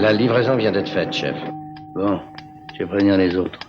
La livraison vient d'être faite, chef. Bon, je vais prévenir les autres.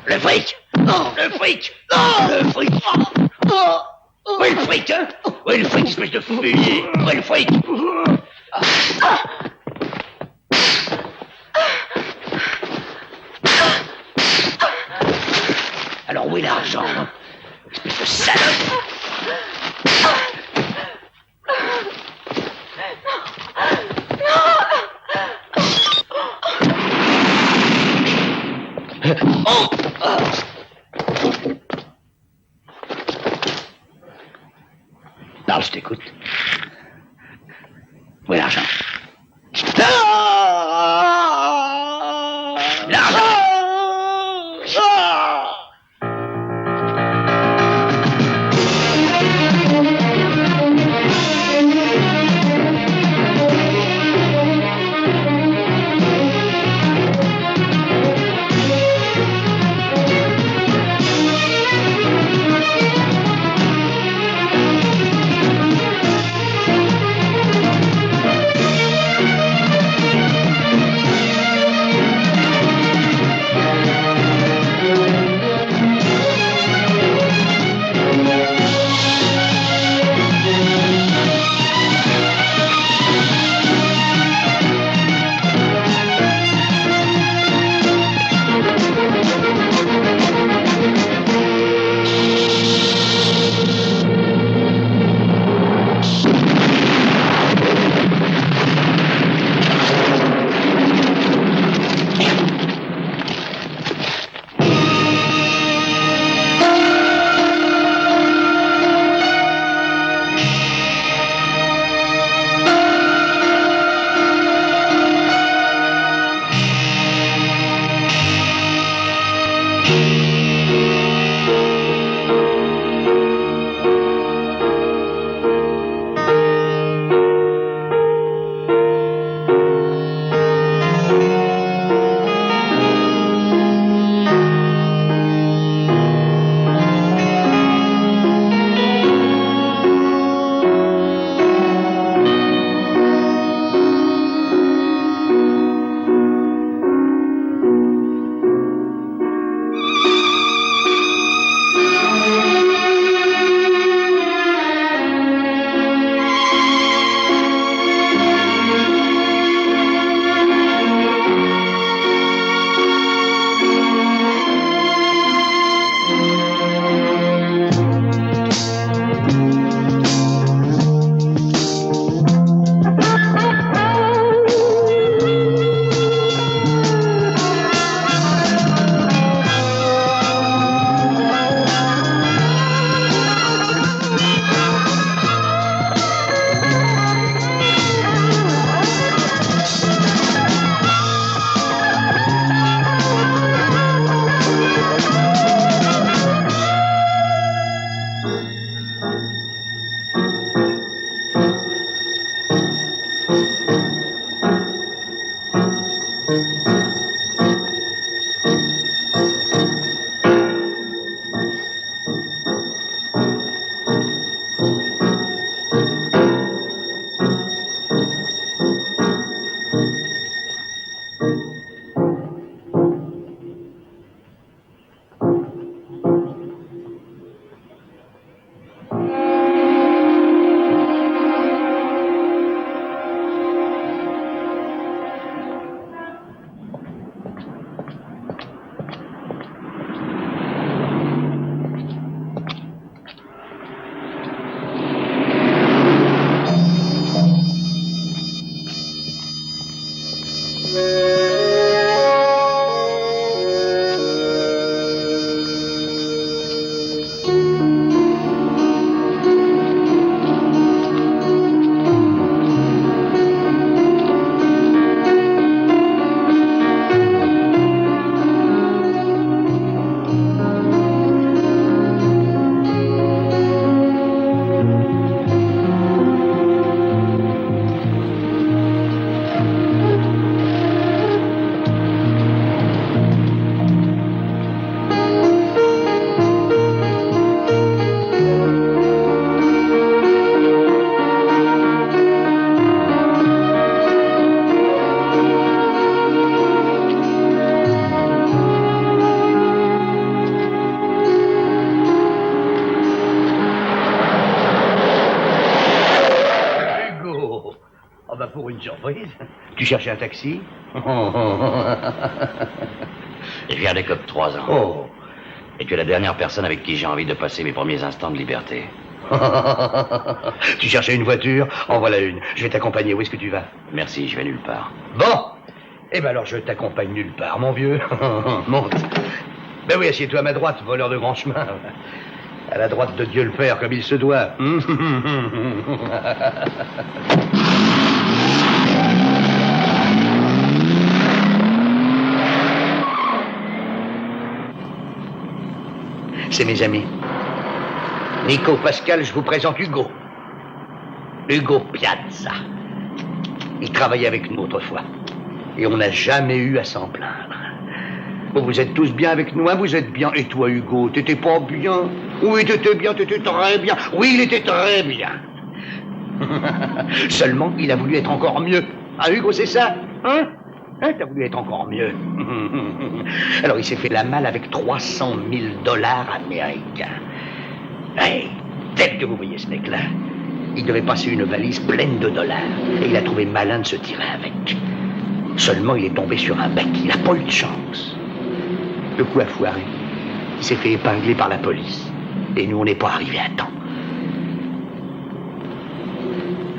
Le fric! Non, le fric! Non, le fric! Où est le fric, hein? Où est le fric, espèce de fumier? Où est le fric? Alors où est l'argent, hein? Espèce de salope! Oh! Parle, je t'écoute. Où est l'argent? L'argent! une surprise. Tu cherchais un taxi? Je viens des COP 3 ans. Oh. Et tu es la dernière personne avec qui j'ai envie de passer mes premiers instants de liberté. Tu cherchais une voiture? En voilà une. Je vais t'accompagner. Où est-ce que tu vas? Merci, je vais nulle part. Bon. Eh ben alors je t'accompagne nulle part, mon vieux. Monte. Ben oui, assieds-toi à ma droite, voleur de grand chemin. À la droite de Dieu le Père, comme il se doit. C'est mes amis. Nico, Pascal, je vous présente Hugo. Hugo Piazza. Il travaillait avec nous autrefois. Et on n'a jamais eu à s'en plaindre. Bon, vous êtes tous bien avec nous, hein? Vous êtes bien. Et toi, Hugo, t'étais pas bien? Oui, t'étais bien, t'étais très bien. Oui, il était très bien. Seulement, il a voulu être encore mieux. Ah, Hugo, c'est ça? Hein? T'as voulu être encore mieux. Alors, il s'est fait la malle avec 300 000 $ américains. Hey, dès que vous voyez ce mec-là, il devait passer une valise pleine de dollars. Et il a trouvé malin de se tirer avec. Seulement, il est tombé sur un bec. Il n'a pas eu de chance. Le coup a foiré. Il s'est fait épingler par la police. Et nous, on n'est pas arrivés à temps.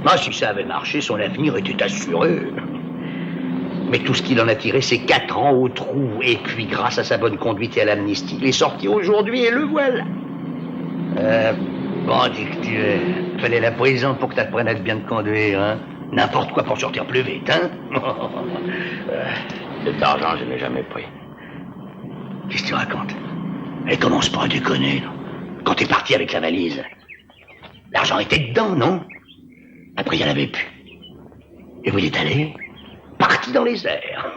Ah, si ça avait marché, son avenir était assuré. Mais tout ce qu'il en a tiré, c'est 4 ans au trou. Et puis, grâce à sa bonne conduite et à l'amnistie, il est sorti aujourd'hui et le voilà. Bandit que tu es. Fallait la prison pour que t'apprennes à être bien de conduire, hein? N'importe quoi pour sortir plus vite, hein? De l'argent, je n'ai jamais pris. Qu'est-ce que tu racontes? Elle commence pas à déconner, non? Quand t'es parti avec la valise, l'argent était dedans, non? Après, il n'y en avait plus. Et où il est allé? Parti dans les airs.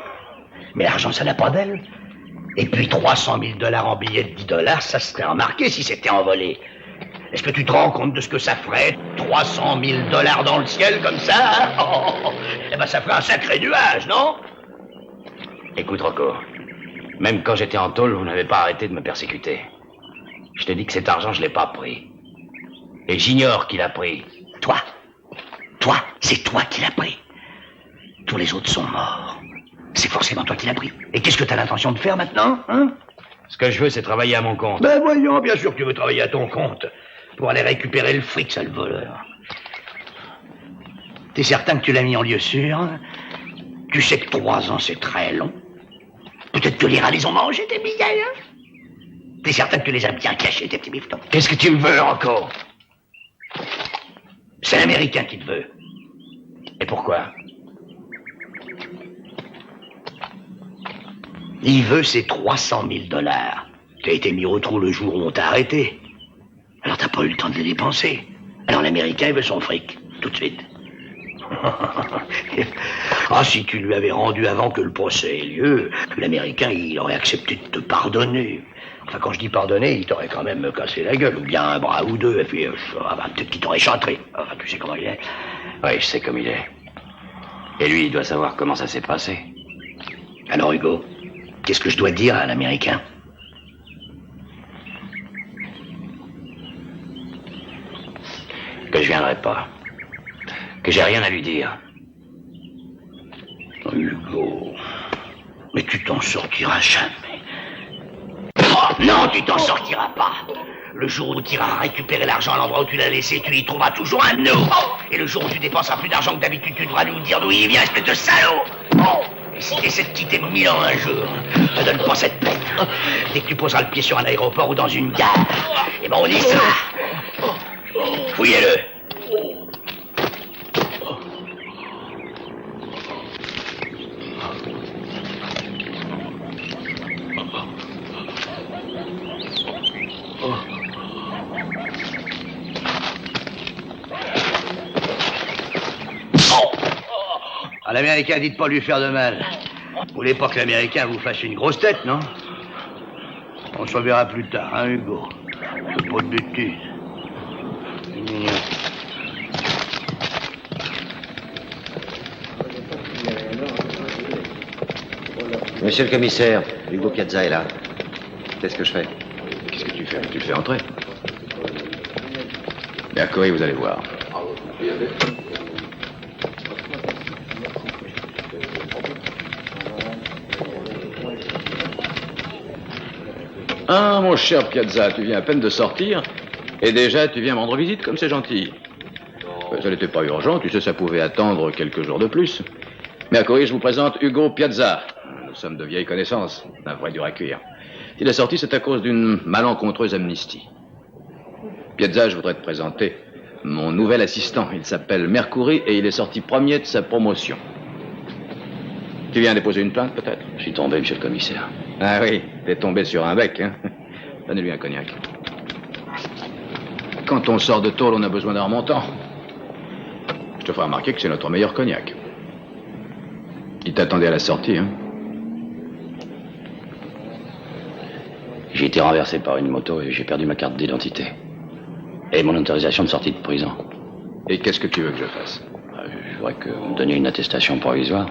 Mais l'argent, ça n'a pas d'aile. Et puis 300 000 $ en billets de 10 $, ça serait remarqué si c'était envolé. Est-ce que tu te rends compte de ce que ça ferait? 300 000 $ dans le ciel comme ça, hein? Eh ben, ça ferait un sacré nuage, non? Écoute, Rocco, même quand j'étais en tôle, vous n'avez pas arrêté de me persécuter. Je te dis que cet argent, je l'ai pas pris. Et j'ignore qui l'a pris. Toi, c'est toi qui l'as pris. Tous les autres sont morts. C'est forcément toi qui l'as pris. Et qu'est-ce que t'as l'intention de faire maintenant, hein? Ce que je veux, c'est travailler à mon compte. Ben voyons, bien sûr que tu veux travailler à ton compte. Pour aller récupérer le fric, sale voleur. T'es certain que tu l'as mis en lieu sûr? Tu sais que 3 ans, c'est très long. Peut-être que les rats les ont mangés, tes billets, hein? T'es certain que tu les as bien cachés, tes petits bifetons? Qu'est-ce que tu me veux encore? C'est l'Américain qui te veut. Et pourquoi? Il veut ses 300 000 $. Tu as été mis au trou le jour où on t'a arrêté. Alors t'as pas eu le temps de les dépenser. Alors l'Américain, il veut son fric, tout de suite. Ah, si tu lui avais rendu avant que le procès ait lieu, l'Américain, il aurait accepté de te pardonner. Enfin, quand je dis pardonner, il t'aurait quand même cassé la gueule, ou bien un bras ou deux, et puis peut-être qu'il t'aurait chantré. Enfin, tu sais comment il est. Oui, je sais comme il est. Et lui, il doit savoir comment ça s'est passé. Alors, Hugo, qu'est-ce que je dois dire à l'Américain? Que je viendrai pas. Que j'ai rien à lui dire. Hugo, mais tu t'en sortiras jamais. Oh, non, tu t'en sortiras pas. Le jour où tu iras récupérer l'argent à l'endroit où tu l'as laissé, tu y trouveras toujours un nœud. Et le jour où tu dépenseras plus d'argent que d'habitude, tu devras nous dire d'où il vient, espèce de salaud. Et si tu essaies de quitter Milan un jour, ne donne pas cette peine. Dès que tu poseras le pied sur un aéroport ou dans une gare, eh ben on y sera. Fouillez-le. À l'Américain, dites pas lui faire de mal. Vous voulez pas que l'Américain vous fasse une grosse tête, non? On se reverra plus tard, hein, Hugo? C'est pas de bêtises. Monsieur le commissaire, Hugo Piazza est là. Qu'est-ce que je fais? Qu'est-ce que tu fais? Tu le fais entrer. Bien, courez, vous allez voir. Ah, mon cher Piazza, tu viens à peine de sortir, et déjà tu viens me rendre visite, comme c'est gentil. Ça n'était pas urgent, tu sais, ça pouvait attendre quelques jours de plus. Mercury, je vous présente Hugo Piazza. Nous sommes de vieilles connaissances, un vrai dur à cuire. S'il est sorti, c'est à cause d'une malencontreuse amnistie. Piazza, je voudrais te présenter mon nouvel assistant. Il s'appelle Mercury et il est sorti premier de sa promotion. Tu viens déposer une plainte, peut-être? Je suis tombé, monsieur le commissaire. Ah oui, t'es tombé sur un bec, hein? Donnez-lui un cognac. Quand on sort de tôle, on a besoin d'un remontant. Je te ferai remarquer que c'est notre meilleur cognac. Il t'attendait à la sortie, hein? J'ai été renversé par une moto et j'ai perdu ma carte d'identité. Et mon autorisation de sortie de prison. Et qu'est-ce que tu veux que je fasse? Je voudrais que vous me donniez une attestation provisoire.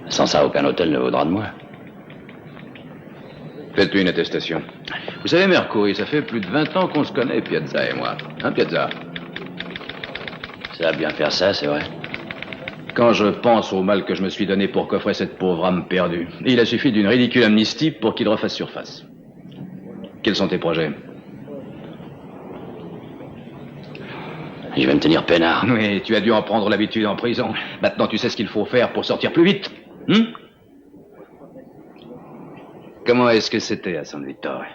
Sans ça, aucun hôtel ne vaudra de moi. Faites-lui une attestation. Vous savez, Mercury, ça fait plus de 20 ans qu'on se connaît, Piazza et moi. Hein, Piazza? Ça va bien faire ça, c'est vrai. Quand je pense au mal que je me suis donné pour coffrer cette pauvre âme perdue, il a suffi d'une ridicule amnistie pour qu'il refasse surface. Quels sont tes projets? Je vais me tenir peinard. Oui, tu as dû en prendre l'habitude en prison. Maintenant, tu sais ce qu'il faut faire pour sortir plus vite. Comment est-ce que c'était à San Vittore?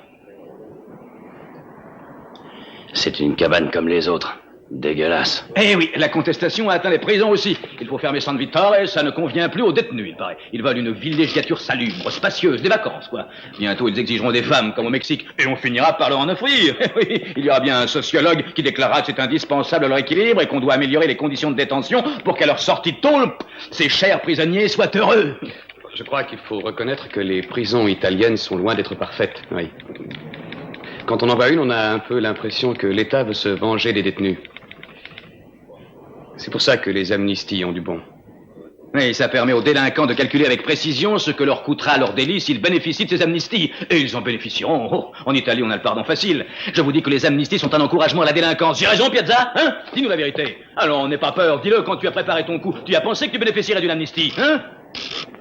C'est une cabane comme les autres. Dégueulasse. Eh oui, la contestation a atteint les prisons aussi. Il faut fermer San Vittore et ça ne convient plus aux détenus, il paraît. Ils veulent une villégiature salubre, spacieuse, des vacances, quoi. Bientôt, ils exigeront des femmes, comme au Mexique, et on finira par leur en offrir. Eh oui, il y aura bien un sociologue qui déclarera que c'est indispensable à leur équilibre et qu'on doit améliorer les conditions de détention pour qu'à leur sortie de tôle, ces chers prisonniers soient heureux. Je crois qu'il faut reconnaître que les prisons italiennes sont loin d'être parfaites, oui. Quand on en voit une, on a un peu l'impression que l'État veut se venger des détenus. C'est pour ça que les amnisties ont du bon. Oui, ça permet aux délinquants de calculer avec précision ce que leur coûtera leur délit s'ils bénéficient de ces amnisties. Et ils en bénéficieront. Oh, en Italie, on a le pardon facile. Je vous dis que les amnisties sont un encouragement à la délinquance. J'ai raison, Piazza? Hein? Dis-nous la vérité. Allons, n'aie pas peur. Dis-le quand tu as préparé ton coup. Tu as pensé que tu bénéficierais d'une amnistie, hein?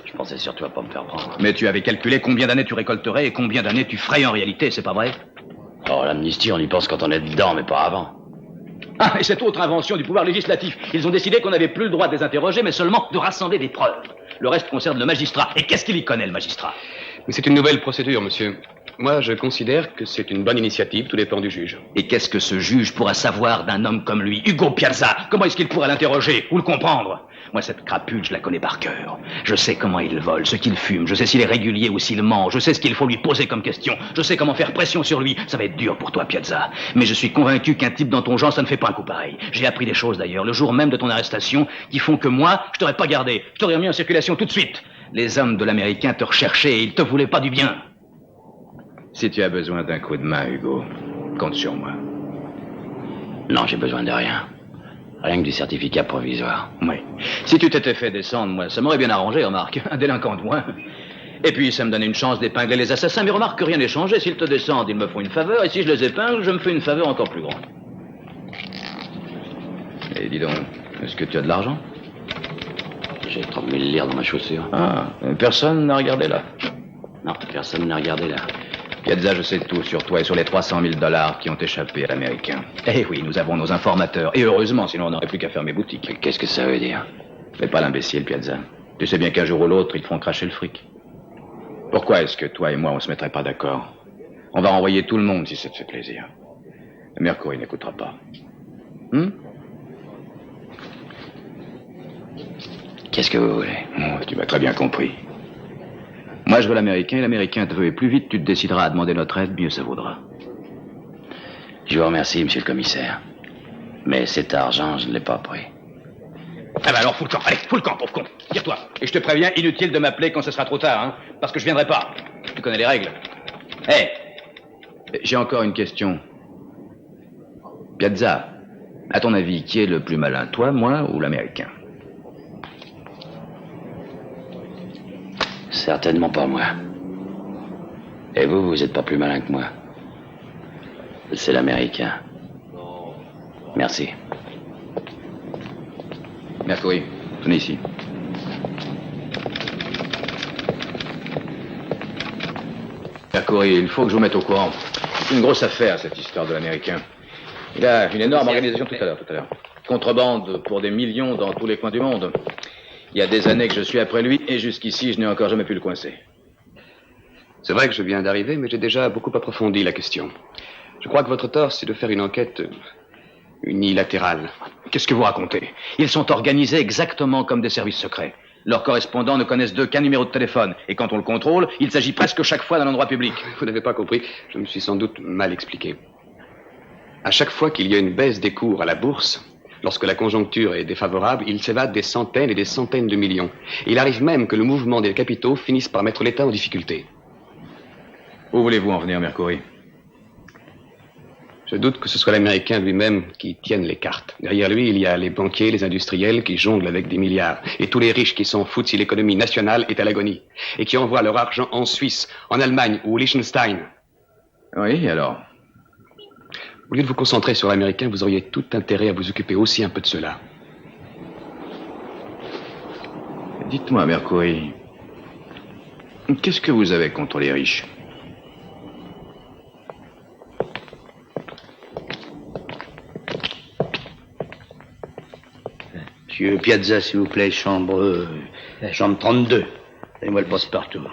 Je pensais surtout à pas me faire prendre. Mais tu avais calculé combien d'années tu récolterais et combien d'années tu ferais en réalité, c'est pas vrai? Oh, l'amnistie, on y pense quand on est dedans, mais pas avant. Ah, et cette autre invention du pouvoir législatif. Ils ont décidé qu'on n'avait plus le droit de les interroger, mais seulement de rassembler des preuves. Le reste concerne le magistrat. Et qu'est-ce qu'il y connaît, le magistrat? Mais c'est une nouvelle procédure, monsieur. Moi, je considère que c'est une bonne initiative, tout dépend du juge. Et qu'est-ce que ce juge pourra savoir d'un homme comme lui, Hugo Piazza? Comment est-ce qu'il pourra l'interroger ou le comprendre? Moi, cette crapule, je la connais par cœur. Je sais comment il vole, ce qu'il fume, je sais s'il est régulier ou s'il ment, je sais ce qu'il faut lui poser comme question, je sais comment faire pression sur lui. Ça va être dur pour toi, Piazza. Mais je suis convaincu qu'un type dans ton genre, ça ne fait pas un coup pareil. J'ai appris des choses d'ailleurs, le jour même de ton arrestation, qui font que moi, je t'aurais pas gardé. Je t'aurais remis en circulation tout de suite. Les hommes de l'Américain te recherchaient et ils te voulaient pas du bien. Si tu as besoin d'un coup de main, Hugo, compte sur moi. Non, j'ai besoin de rien. Rien que du certificat provisoire. Oui. Si tu t'étais fait descendre, moi, ça m'aurait bien arrangé, remarque. Un délinquant de moins. Et puis, ça me donnait une chance d'épingler les assassins. Mais remarque que rien n'est changé. S'ils te descendent, ils me font une faveur. Et si je les épingle, je me fais une faveur encore plus grande. Et dis donc, est-ce que tu as de l'argent? J'ai 30 000 lire dans ma chaussure. Ah, personne n'a regardé là. Non, personne n'a regardé là. Piazza, je sais tout sur toi et sur les 300 000 $ qui ont échappé à l'Américain. Eh oui, nous avons nos informateurs. Et heureusement, sinon on n'aurait plus qu'à fermer boutique. Mais qu'est-ce que ça veut dire? Fais pas l'imbécile, Piazza. Tu sais bien qu'un jour ou l'autre, ils te font cracher le fric. Pourquoi est-ce que toi et moi, on se mettrait pas d'accord? On va renvoyer tout le monde si ça te fait plaisir. Mercury n'écoutera pas. Qu'est-ce que vous voulez? Oh, tu m'as très bien compris. Moi, je veux l'Américain et l'Américain te veut. Et plus vite tu te décideras à demander notre aide, mieux ça vaudra. Je vous remercie, monsieur le commissaire. Mais cet argent, je ne l'ai pas pris. Ah ben alors, fous le camp. Allez, fous le camp, pauvre con. Tire-toi. Et je te préviens, inutile de m'appeler quand ce sera trop tard, hein. Parce que je viendrai pas. Tu connais les règles. Hé, j'ai encore une question. Piazza, à ton avis, qui est le plus malin, toi, moi ou l'Américain? Certainement pas moi. Et vous, vous êtes pas plus malin que moi. C'est l'Américain. Merci. Mercury, venez ici. Mercury, il faut que je vous mette au courant. C'est une grosse affaire, cette histoire de l'Américain. Il a une énorme organisation tout à l'heure. Contrebande pour des millions dans tous les coins du monde. Il y a des années que je suis après lui et jusqu'ici, je n'ai encore jamais pu le coincer. C'est vrai que je viens d'arriver, mais j'ai déjà beaucoup approfondi la question. Je crois que votre tort, c'est de faire une enquête unilatérale. Qu'est-ce que vous racontez? Ils sont organisés exactement comme des services secrets. Leurs correspondants ne connaissent d'eux qu'un numéro de téléphone. Et quand on le contrôle, il s'agit presque chaque fois d'un endroit public. Vous n'avez pas compris. Je me suis sans doute mal expliqué. À chaque fois qu'il y a une baisse des cours à la bourse, lorsque la conjoncture est défavorable, il s'évade des centaines et des centaines de millions. Et il arrive même que le mouvement des capitaux finisse par mettre l'État en difficulté. Où voulez-vous en venir, Mercury? Je doute que ce soit l'Américain lui-même qui tienne les cartes. Derrière lui, il y a les banquiers, les industriels qui jonglent avec des milliards. Et tous les riches qui s'en foutent si l'économie nationale est à l'agonie. Et qui envoient leur argent en Suisse, en Allemagne ou au Liechtenstein. Oui, alors? Au lieu de vous concentrer sur l'Américain, vous auriez tout intérêt à vous occuper aussi un peu de cela. Dites-moi, Mercury, qu'est-ce que vous avez contre les riches? Monsieur Piazza, s'il vous plaît, chambre 32. Donnez-moi le passe-partout.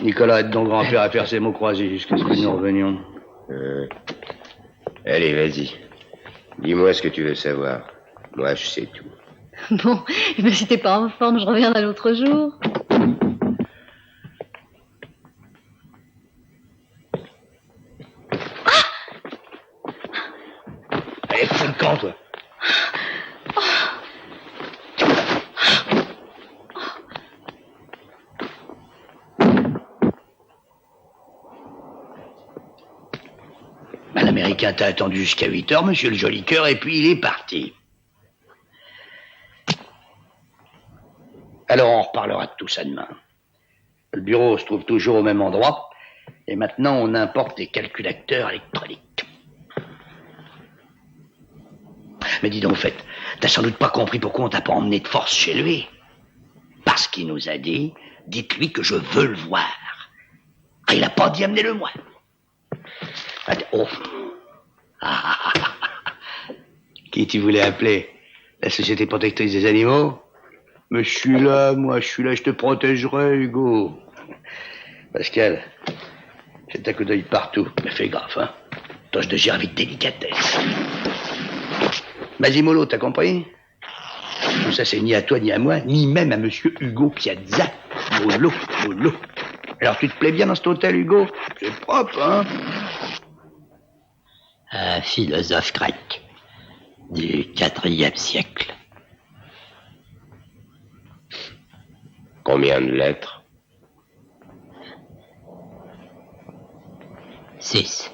Nicolas, aide donc grand-père à faire ses mots croisés jusqu'à ce que nous revenions. Allez, vas-y. Dis-moi ce que tu veux savoir. Moi, je sais tout. Bon, mais si t'es pas en forme, je reviendrai l'autre jour. Allez, prends le camp, toi. L'Américain t'a attendu jusqu'à 8 heures, monsieur le joli cœur, et puis il est parti. Alors on reparlera de tout ça demain. Le bureau se trouve toujours au même endroit, et maintenant on importe des calculateurs électroniques. Mais dis donc, au fait, t'as sans doute pas compris pourquoi on t'a pas emmené de force chez lui. Parce qu'il nous a dit, dites-lui que je veux le voir. Ah, il a pas dit amenez-le moi. Oh. Qui tu voulais appeler? La Société protectrice des animaux? Mais je suis là, je te protégerai, Hugo. Pascal, jette un coup d'œil partout, mais fais gaffe, hein. Tâche de gérer avec délicatesse. Masimolo, t'as compris? Tout ça, c'est ni à toi, ni à moi, ni même à monsieur Hugo Piazza. Molo. Alors, tu te plais bien dans cet hôtel, Hugo? C'est propre, hein? Un philosophe grec du IVe siècle. Combien de lettres? 6.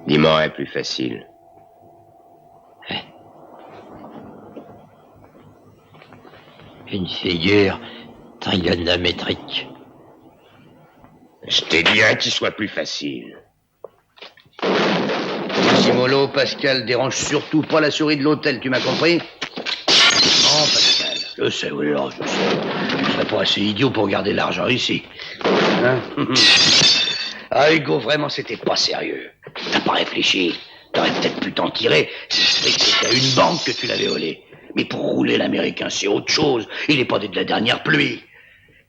Dis-moi un plus facile. Une figure trigonométrique. Je t'ai dit un qui soit plus facile. Simolo, Pascal, dérange surtout pas la souris de l'hôtel, tu m'as compris? Non, Pascal. Je sais, oui, alors, je sais. Tu serais pas assez idiot pour garder l'argent ici. Hein? Ah, Hugo, vraiment, c'était pas sérieux. T'as pas réfléchi. T'aurais peut-être pu t'en tirer si c'était à une banque que tu l'avais volé. Mais pour rouler l'Américain, c'est autre chose. Il est pas né de la dernière pluie.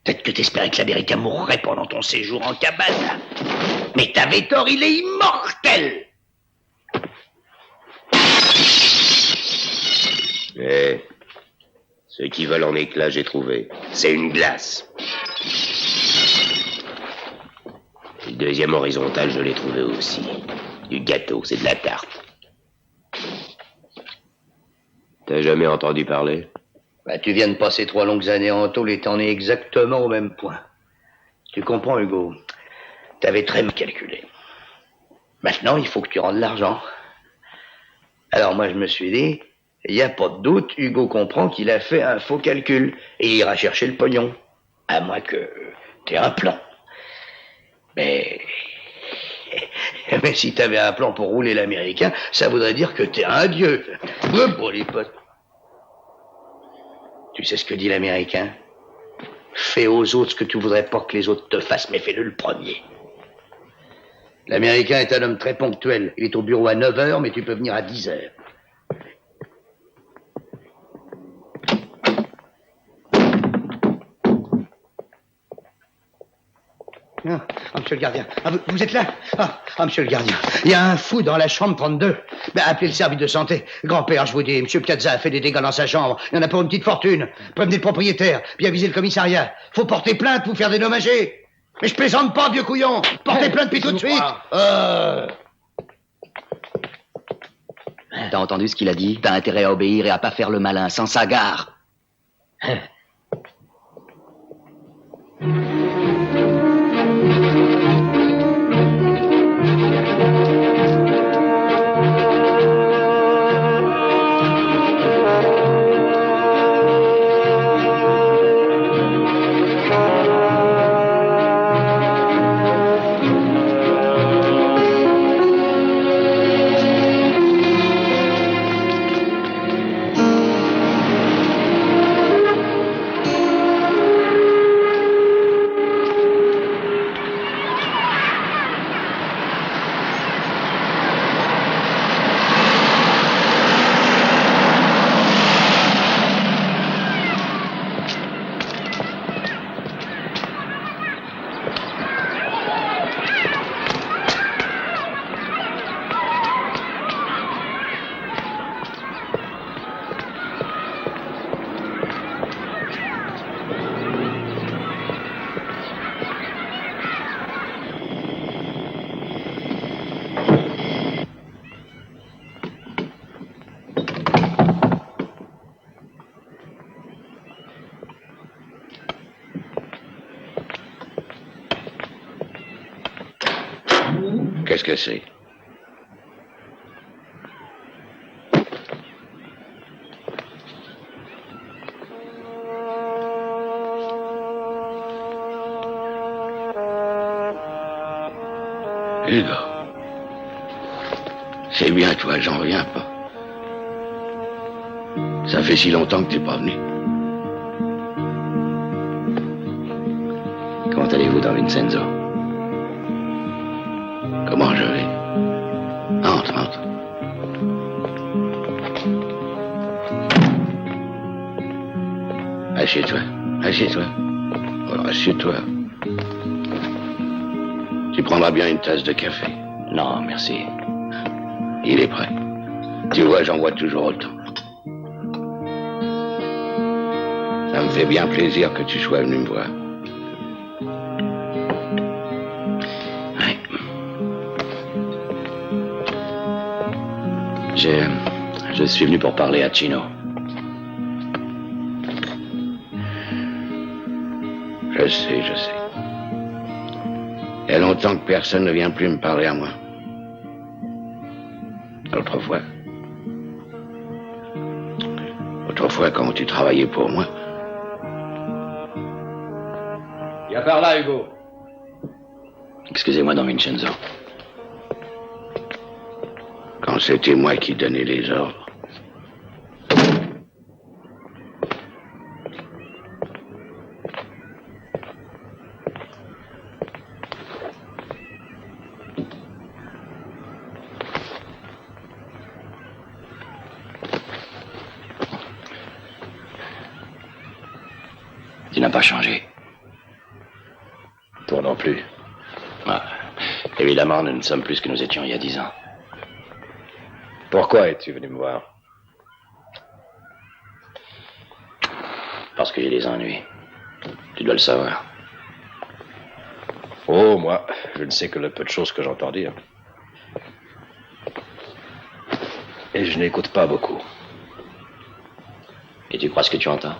Peut-être que t'espérais que l'Américain mourrait pendant ton séjour en cabane. Mais t'avais tort, il est immortel. Mais ceux qui volent en éclats, j'ai trouvé. C'est une glace. Le deuxième horizontal, je l'ai trouvé aussi. Du gâteau, c'est de la tarte. T'as jamais entendu parler? Bah, tu viens de passer 3 longues années en tôle et t'en es exactement au même point. Tu comprends, Hugo? T'avais très mal calculé. Maintenant, il faut que tu rendes l'argent. Alors moi, je me suis dit, il n'y a pas de doute, Hugo comprend qu'il a fait un faux calcul et il ira chercher le pognon. À moins que t'aies un plan. Mais si t'avais un plan pour rouler l'Américain, ça voudrait dire que t'es un dieu. Bon, les potes. Tu sais ce que dit l'Américain? Fais aux autres ce que tu voudrais pas que les autres te fassent, mais fais-le le premier. L'Américain est un homme très ponctuel. Il est au bureau à 9h, mais tu peux venir à 10h. Ah, monsieur le gardien. Ah, vous êtes là? Monsieur le gardien. Il y a un fou dans la chambre 32. Ben, appelez le service de santé. Grand-père, je vous dis, monsieur Piazza a fait des dégâts dans sa chambre. Il y en a pour une petite fortune. Prévenez le propriétaire, puis avisez le commissariat. Faut porter plainte, vous faire dédommager. Mais je plaisante pas, vieux couillon. Portez plainte, puis tout de suite. T'as entendu ce qu'il a dit? T'as intérêt à obéir et à pas faire le malin, sans sagare. Qu'est-ce que c'est? Hugo. C'est bien toi, j'en reviens pas. Ça fait si longtemps que t'es pas venu. Comment allez-vous, Don Vincenzo? Comment je vais? Entre, entre. Assieds-toi, assieds-toi. Alors, assieds-toi. Tu prendras bien une tasse de café. Non, merci. Il est prêt. Tu vois, j'en vois toujours autant. Ça me fait bien plaisir que tu sois venu me voir. Ouais. Je suis venu pour parler à Chino. Je sais, je sais. Il y a longtemps que personne ne vient plus me parler à moi. Autrefois, quand tu travaillais pour moi. Viens par là, Hugo. Excusez-moi, Don Vincenzo. Quand c'était moi qui donnais les ordres. Tu n'as pas changé. Toi non plus. Ah, évidemment, nous ne sommes plus ce que nous étions il y a 10 ans. Pourquoi es-tu venu me voir? Parce qu'il y a des ennuis. Tu dois le savoir. Oh, moi, je ne sais que le peu de choses que j'entends dire. Et je n'écoute pas beaucoup. Et tu crois ce que tu entends?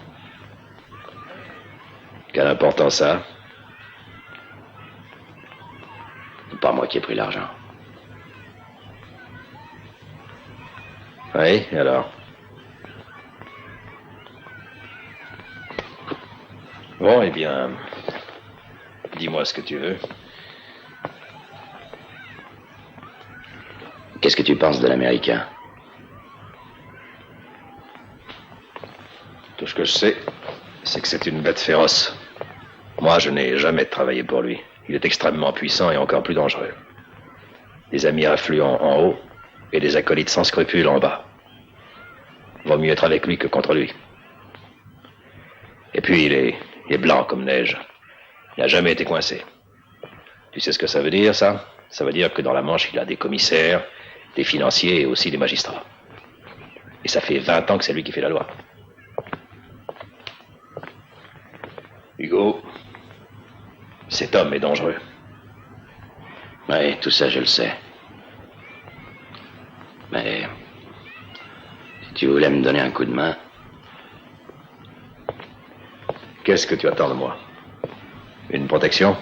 Quelle importance ça a? C'est pas moi qui ai pris l'argent. Oui, alors? Bon, eh bien, dis-moi ce que tu veux. Qu'est-ce que tu penses de l'Américain? Tout ce que je sais, c'est que c'est une bête féroce. Moi, je n'ai jamais travaillé pour lui. Il est extrêmement puissant et encore plus dangereux. Des amis influents en haut et des acolytes sans scrupules en bas. Vaut mieux être avec lui que contre lui. Et puis, il est blanc comme neige. Il n'a jamais été coincé. Tu sais ce que ça veut dire, ça? Ça veut dire que dans la Manche, il a des commissaires, des financiers et aussi des magistrats. Et ça fait 20 ans que c'est lui qui fait la loi. Hugo, cet homme est dangereux. Oui, tout ça, je le sais. Mais si tu voulais me donner un coup de main... Qu'est-ce que tu attends de moi? Une protection?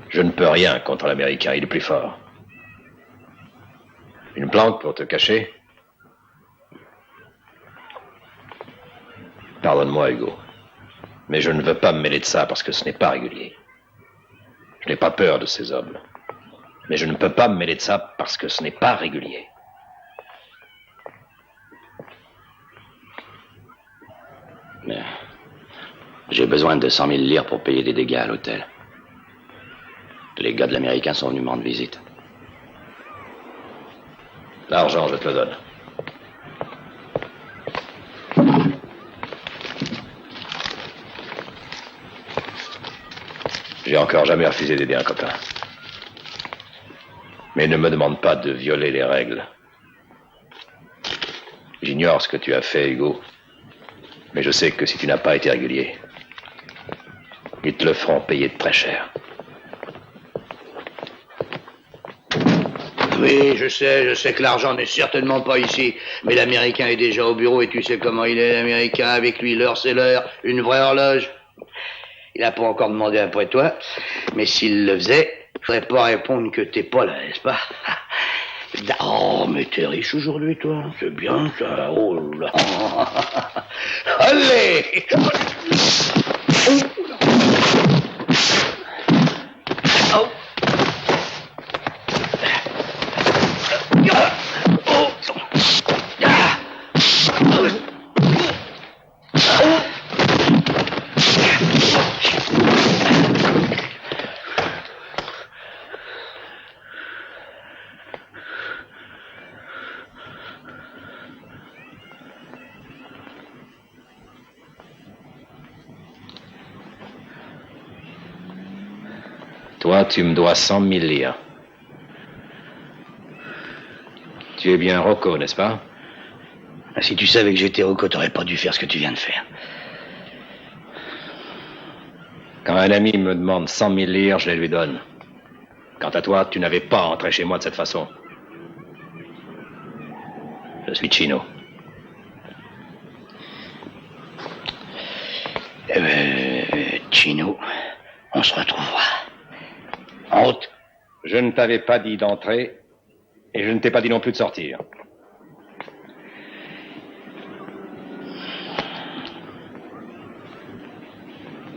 Je ne peux rien contre l'Américain, il est plus fort. Une planque pour te cacher? Pardonne-moi, Hugo. Mais je ne veux pas me mêler de ça parce que ce n'est pas régulier. Je n'ai pas peur de ces hommes. Mais je ne peux pas me mêler de ça parce que ce n'est pas régulier. Mais j'ai besoin de 100 000 livres pour payer des dégâts à l'hôtel. Les gars de l'Américain sont venus me rendre visite. L'argent, je te le donne. J'ai encore jamais refusé d'aider un copain. Mais ne me demande pas de violer les règles. J'ignore ce que tu as fait, Hugo. Mais je sais que si tu n'as pas été régulier, ils te le feront payer très cher. Oui, je sais que l'argent n'est certainement pas ici. Mais l'Américain est déjà au bureau et tu sais comment il est, l'Américain. Avec lui, l'heure, c'est l'heure. Une vraie horloge. Il n'a pas encore demandé après toi. Mais s'il le faisait, il ne faudrait pas répondre que t'es pas là, n'est-ce pas? Oh, mais t'es riche aujourd'hui, toi. C'est bien, ça. Oh là. Allez! Oh. Toi, tu me dois 100 000 livres. Tu es bien Rocco, n'est-ce pas? Si tu savais que j'étais Rocco, t'aurais pas dû faire ce que tu viens de faire. Quand un ami me demande 100 000 livres, je les lui donne. Quant à toi, tu n'avais pas à entrer chez moi de cette façon. Je suis Chino. Chino, on se retrouvera. En route. Je ne t'avais pas dit d'entrer, et je ne t'ai pas dit non plus de sortir.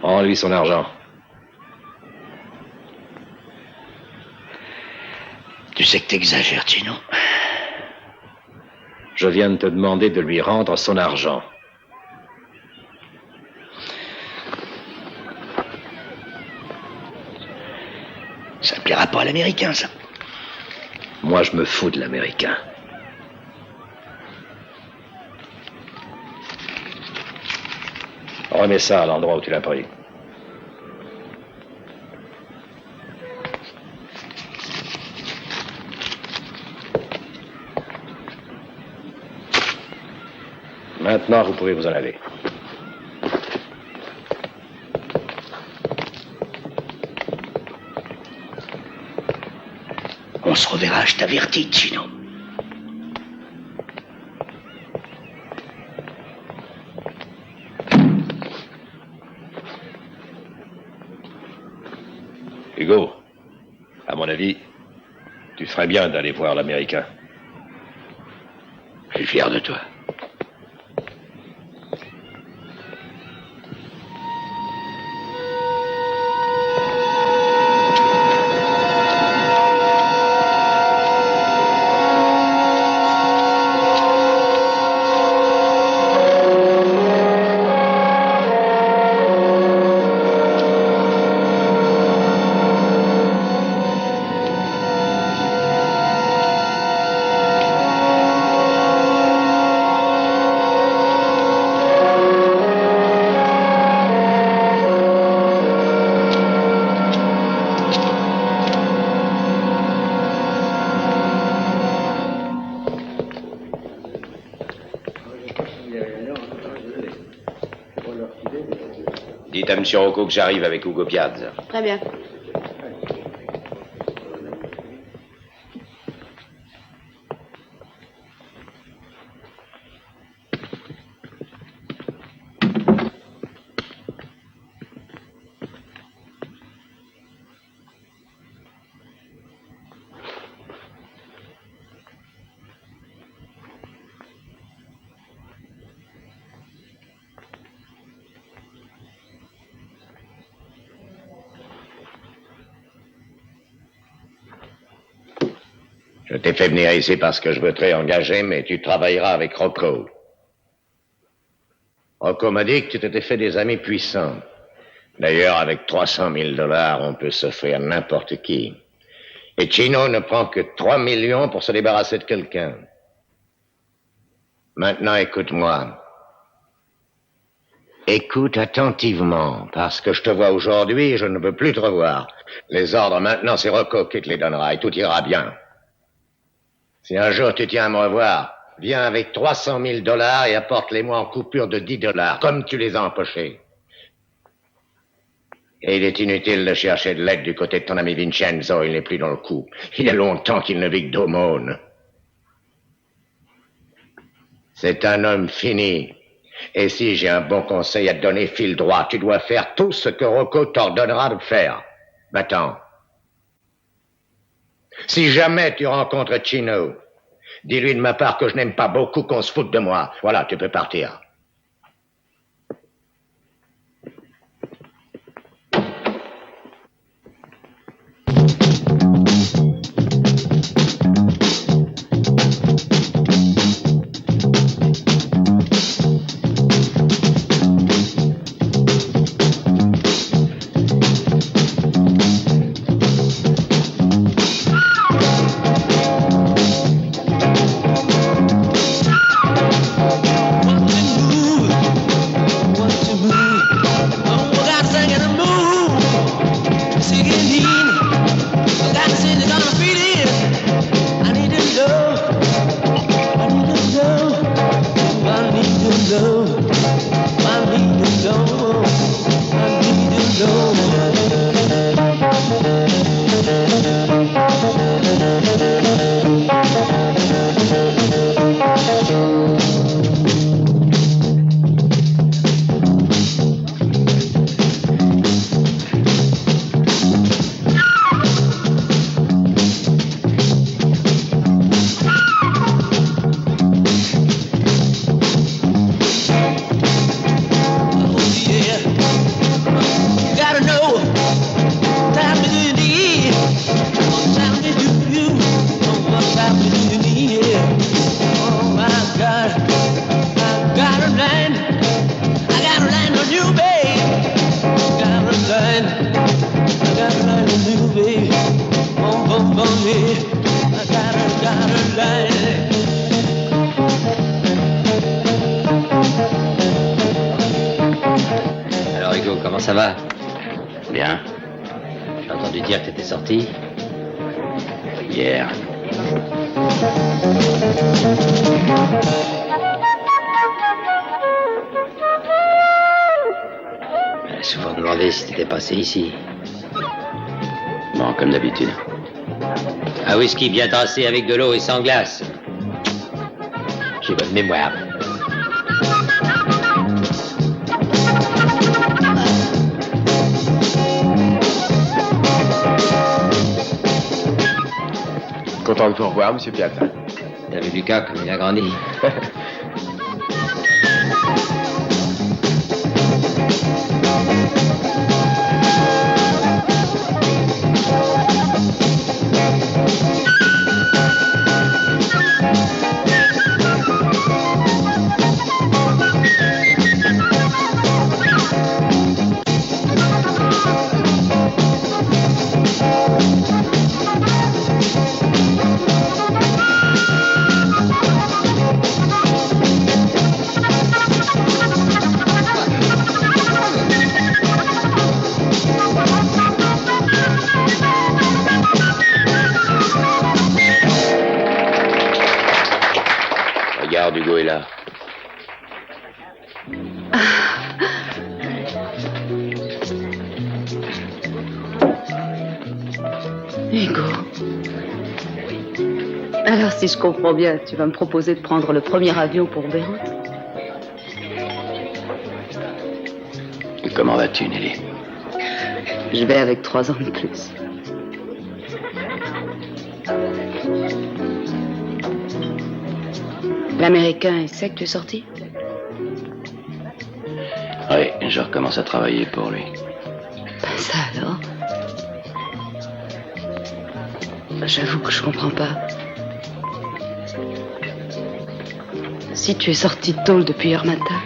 Rends-lui son argent. Tu sais que t'exagères, Chino. Je viens de te demander de lui rendre son argent. Ça plaira pas à l'Américain, ça. Moi, je me fous de l'Américain. Remets ça à l'endroit où tu l'as pris. Maintenant, vous pouvez vous en aller. On se reverra, je t'avertis, Chino. Hugo, à mon avis, tu ferais bien d'aller voir l'Américain. Je suis fier de toi. M. Rocco que j'arrive avec Hugo Piazza. Très bien. Je t'ai fait venir ici parce que je veux te réengager, mais tu travailleras avec Rocco. Rocco m'a dit que tu t'étais fait des amis puissants. D'ailleurs, avec 300 000 $, on peut s'offrir n'importe qui. Et Chino ne prend que 3 millions pour se débarrasser de quelqu'un. Maintenant, écoute-moi. Écoute attentivement, parce que je te vois aujourd'hui et je ne veux plus te revoir. Les ordres maintenant, c'est Rocco qui te les donnera et tout ira bien. Si un jour tu tiens à me revoir, viens avec 300 000 $ et apporte-les-moi en coupure de 10 $, comme tu les as empochés. Et il est inutile de chercher de l'aide du côté de ton ami Vincenzo, il n'est plus dans le coup. Il y a longtemps qu'il ne vit que d'aumône. C'est un homme fini. Et si j'ai un bon conseil à te donner, file droit, tu dois faire tout ce que Rocco t'ordonnera de faire. Maintenant. Si jamais tu rencontres Chino, dis-lui de ma part que je n'aime pas beaucoup qu'on se foute de moi. Voilà, tu peux partir. Alors Hugo, comment ça va? Bien. J'ai entendu dire que t'étais sorti. Hier. On m'a souvent demandé si t'étais passé ici. Bon, comme d'habitude. Un whisky bien tassé avec de l'eau et sans glace. J'ai bonne mémoire. Content de vous revoir, Monsieur Piazza. T'as vu Lucas comme il a grandi? Regarde, Hugo est là. Hugo. Alors, si je comprends bien, tu vas me proposer de prendre le premier avion pour Beyrouth? Comment vas-tu, Nelly? Je vais avec 3 ans de plus. L'Américain, il sait que tu es sorti? Oui, je recommence à travailler pour lui. Ben ça alors? J'avoue que je comprends pas. Si tu es sorti de tôle depuis hier matin,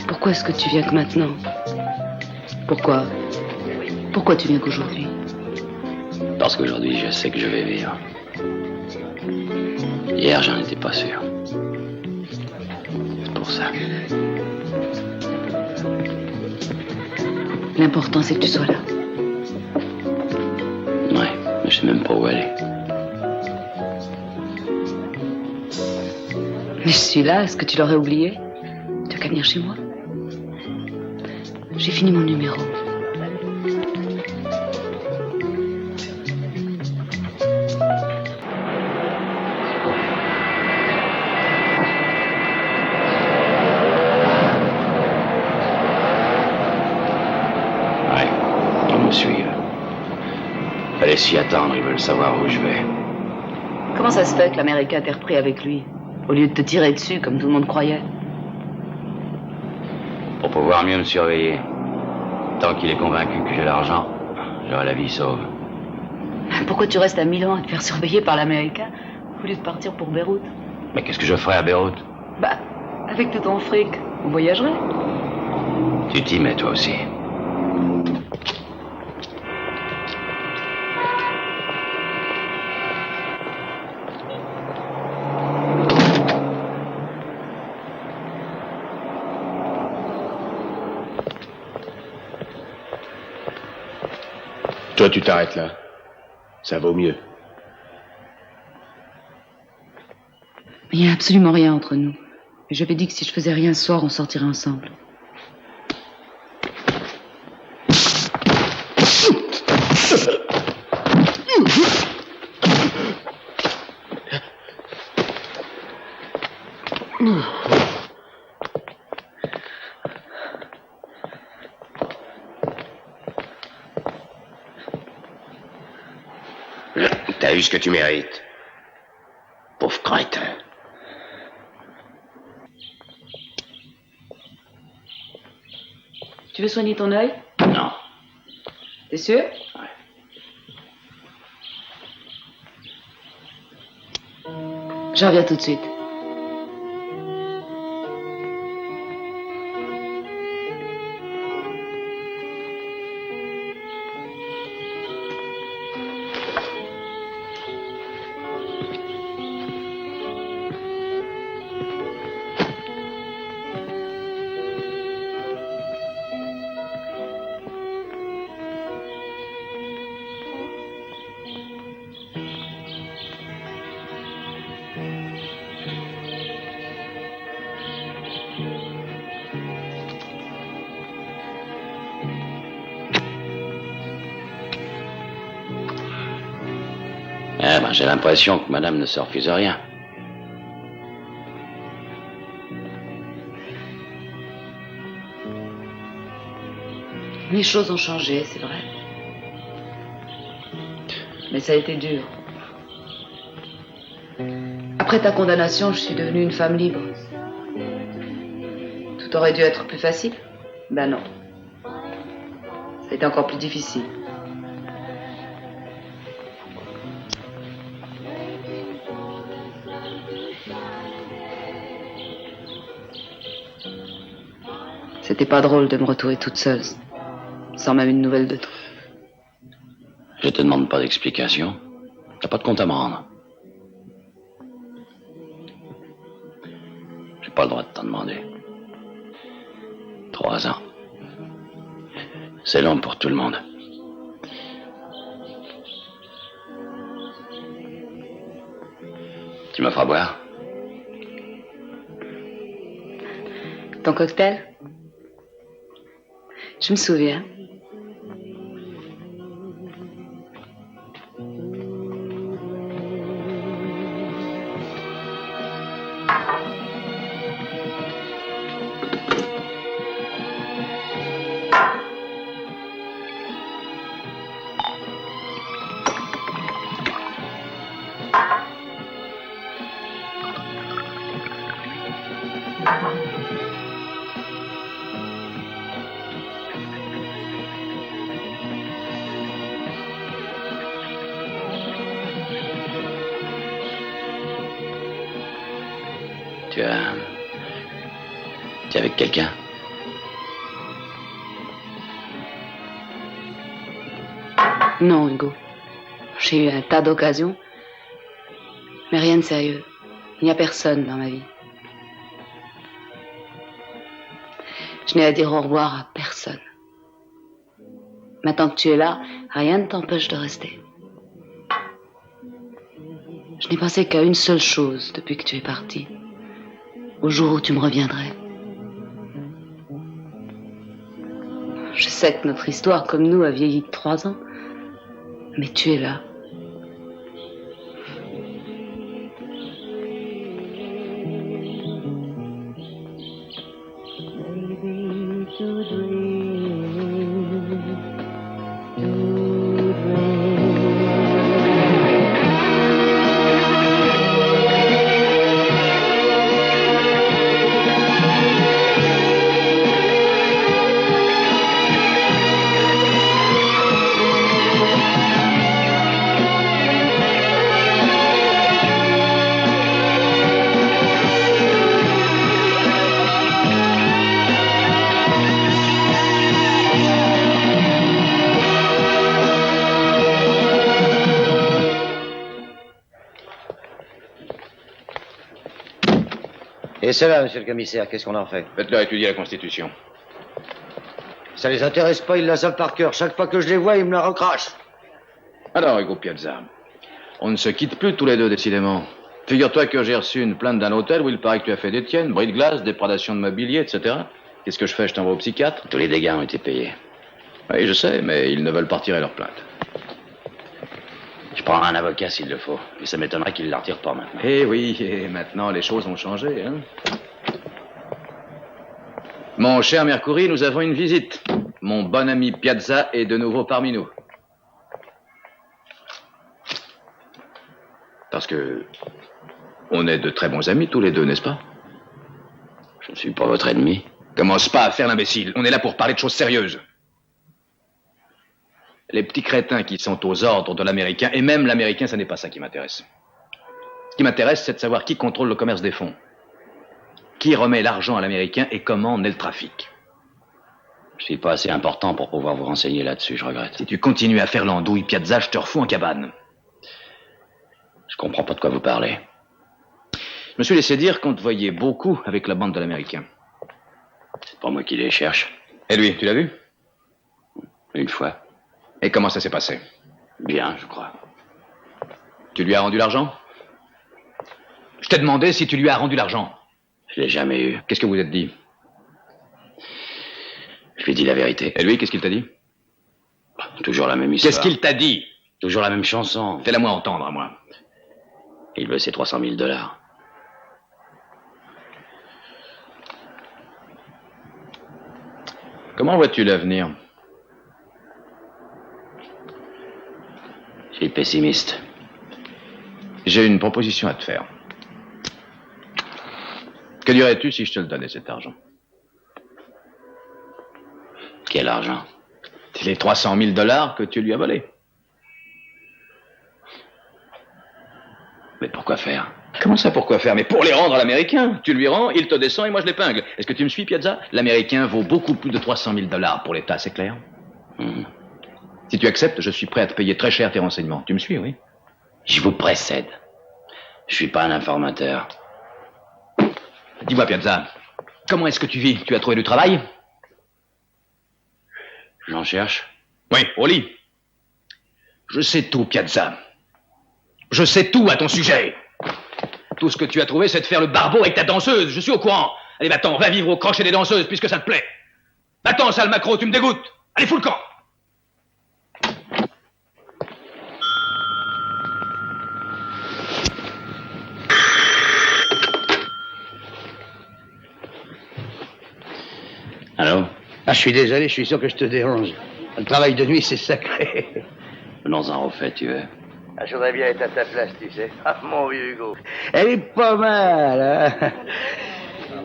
pourquoi est-ce que tu viens que maintenant? Pourquoi tu viens qu'aujourd'hui? Parce qu'aujourd'hui, je sais que je vais vivre. Hier, j'en étais pas sûr. C'est pour ça. L'important, c'est que tu sois là. Ouais, mais je sais même pas où aller. Mais je suis là, est-ce que tu l'aurais oublié? Tu as qu'à venir chez moi. J'ai fini mon numéro. Ouais, ils me suivent. Fallait s'y attendre, ils veulent savoir où je vais. Comment ça se fait que l'Américain t'ait repris avec lui, au lieu de te tirer dessus comme tout le monde croyait? Pour pouvoir mieux me surveiller. Tant qu'il est convaincu que j'ai l'argent, j'aurai la vie sauve. Pourquoi tu restes à Milan à te faire surveiller par l'Américain, au lieu de partir pour Beyrouth? Mais qu'est-ce que je ferais à Beyrouth? Bah, avec tout ton fric, on voyagerait. Tu t'y mets, toi aussi. Toi, tu t'arrêtes là. Ça vaut mieux. Il n'y a absolument rien entre nous. Et j'avais dit que si je faisais rien ce soir, on sortirait ensemble. T'as eu ce que tu mérites. Pauvre crétin. Tu veux soigner ton œil? Non. T'es sûr? Ouais. Je reviens tout de suite. Eh ben, j'ai l'impression que madame ne se refuse rien. Les choses ont changé, c'est vrai. Mais ça a été dur. Après ta condamnation, je suis devenue une femme libre. Tout aurait dû être plus facile? Ben non. Ça a été encore plus difficile. C'était pas drôle de me retrouver toute seule, sans même une nouvelle de toi. Je te demande pas d'explication. T'as pas de compte à me rendre. J'ai pas le droit de t'en demander. 3 ans. C'est long pour tout le monde. Tu me feras boire? Ton cocktail? Je me souviens. Tu es avec quelqu'un? Non, Hugo. J'ai eu un tas d'occasions, mais rien de sérieux. Il n'y a personne dans ma vie. Je n'ai à dire au revoir à personne. Maintenant que tu es là, rien ne t'empêche de rester. Je n'ai pensé qu'à une seule chose depuis que tu es parti. Au jour où tu me reviendrais. Je sais que notre histoire, comme nous, a vieilli de 3 ans. Mais tu es là. Et cela, monsieur le commissaire, qu'est-ce qu'on en fait? Faites-leur étudier la Constitution. Ça les intéresse pas, ils la savent par cœur. Chaque fois que je les vois, ils me la recrachent. Alors, Hugo Piazza, on ne se quitte plus tous les deux, décidément. Figure-toi que j'ai reçu une plainte d'un hôtel où il paraît que tu as fait des tiennes, bris de glace, déprédation de mobilier, etc. Qu'est-ce que je fais? Je t'envoie au psychiatre? Tous les dégâts ont été payés. Oui, je sais, mais ils ne veulent pas retirer leur plainte. Je prendrai un avocat s'il le faut. Mais ça m'étonnerait qu'il ne la retire pas maintenant. Eh oui, et maintenant les choses ont changé, hein. Mon cher Mercury, nous avons une visite. Mon bon ami Piazza est de nouveau parmi nous. Parce que on est de très bons amis tous les deux, n'est-ce pas? Je ne suis pas votre ennemi. Commence pas à faire l'imbécile. On est là pour parler de choses sérieuses. Les petits crétins qui sont aux ordres de l'Américain, et même l'Américain, ça n'est pas ça qui m'intéresse. Ce qui m'intéresse, c'est de savoir qui contrôle le commerce des fonds. Qui remet l'argent à l'Américain et comment en est le trafic. Je suis pas assez important pour pouvoir vous renseigner là-dessus, je regrette. Si tu continues à faire l'andouille, Piazza, je te refous en cabane. Je comprends pas de quoi vous parlez. Je me suis laissé dire qu'on te voyait beaucoup avec la bande de l'Américain. C'est pas moi qui les cherche. Et lui, tu l'as vu? Une fois. Et comment ça s'est passé? Bien, je crois. Tu lui as rendu l'argent? Je t'ai demandé si tu lui as rendu l'argent. Je l'ai jamais eu. Qu'est-ce que vous êtes dit? Je lui ai dit la vérité. Et lui, qu'est-ce qu'il t'a dit? Toujours la même histoire. Qu'est-ce qu'il t'a dit? Toujours la même chanson. Fais-la moi entendre, à moi. Il veut ses 300 000 $. Comment vois-tu l'avenir? Je suis pessimiste. J'ai une proposition à te faire. Que dirais-tu si je te le donnais, cet argent? Quel argent? C'est les 300 000 $ que tu lui as volés. Mais pourquoi faire? Comment ça, pourquoi faire? Mais pour les rendre à l'Américain. Tu lui rends, il te descend et moi je l'épingle. Est-ce que tu me suis, Piazza? L'Américain vaut beaucoup plus de 300 000 $ pour l'État, c'est clair? Si tu acceptes, je suis prêt à te payer très cher tes renseignements. Tu me suis, oui? Je vous précède. Je suis pas un informateur. Dis-moi, Piazza, comment est-ce que tu vis? Tu as trouvé du travail? J'en cherche. Oui, au lit. Je sais tout, Piazza. Je sais tout à ton sujet. Tout ce que tu as trouvé, c'est de faire le barbeau avec ta danseuse. Je suis au courant. Allez, va-t'en, va vivre au crochet des danseuses, puisque ça te plaît. Va-t'en, sale macro, tu me dégoûtes. Allez, fous le camp. Allô? Ah, je suis désolé, je suis sûr que je te dérange. Le travail de nuit, c'est sacré. Venons-en au fait, tu veux. Ah, je voudrais bien être à ta place, tu sais. Ah, mon vieux Hugo. Elle est pas mal, hein?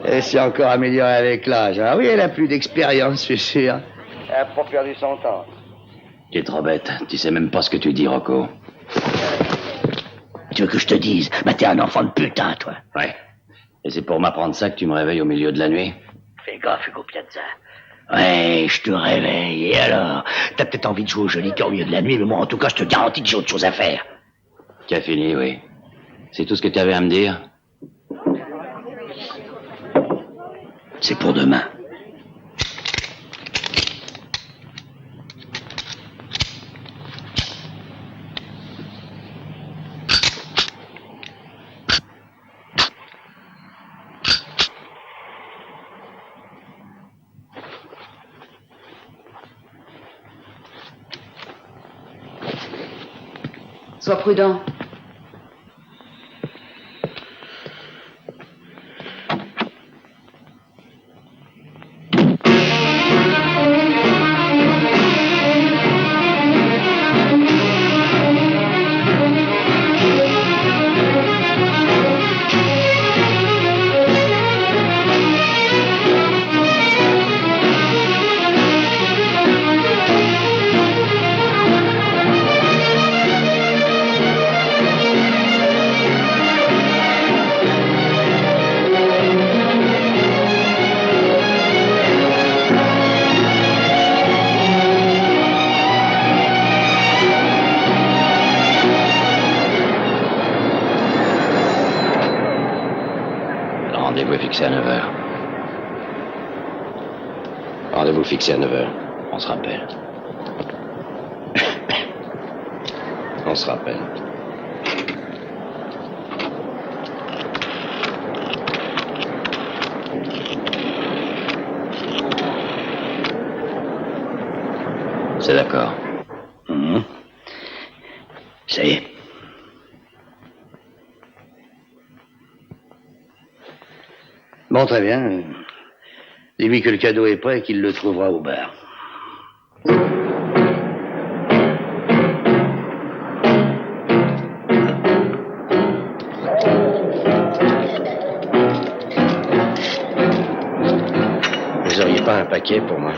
Elle s'est encore améliorée avec l'âge. Ah oui, elle a plus d'expérience, je suis sûr. Elle a pas perdu son temps. Tu es trop bête. Tu sais même pas ce que tu dis, Rocco. Tu veux que je te dise? Bah, t'es un enfant de putain, toi. Ouais. Et c'est pour m'apprendre ça que tu me réveilles au milieu de la nuit? Fais gaffe, Hugo Piazza. Ouais, je te réveille. Et alors? T'as peut-être envie de jouer au joli cœur au milieu de la nuit, mais moi, en tout cas, je te garantis que j'ai autre chose à faire. Qu'a fini, oui. C'est tout ce que tu avais à me dire? C'est pour demain. Sois prudent. Rendez-vous est fixé à 9h. Rendez-vous fixé à 9h. On se rappelle. On se rappelle. C'est d'accord. Ça y est. Bon, très bien. Dis-lui que le cadeau est prêt et qu'il le trouvera au bar. Vous auriez pas un paquet pour moi?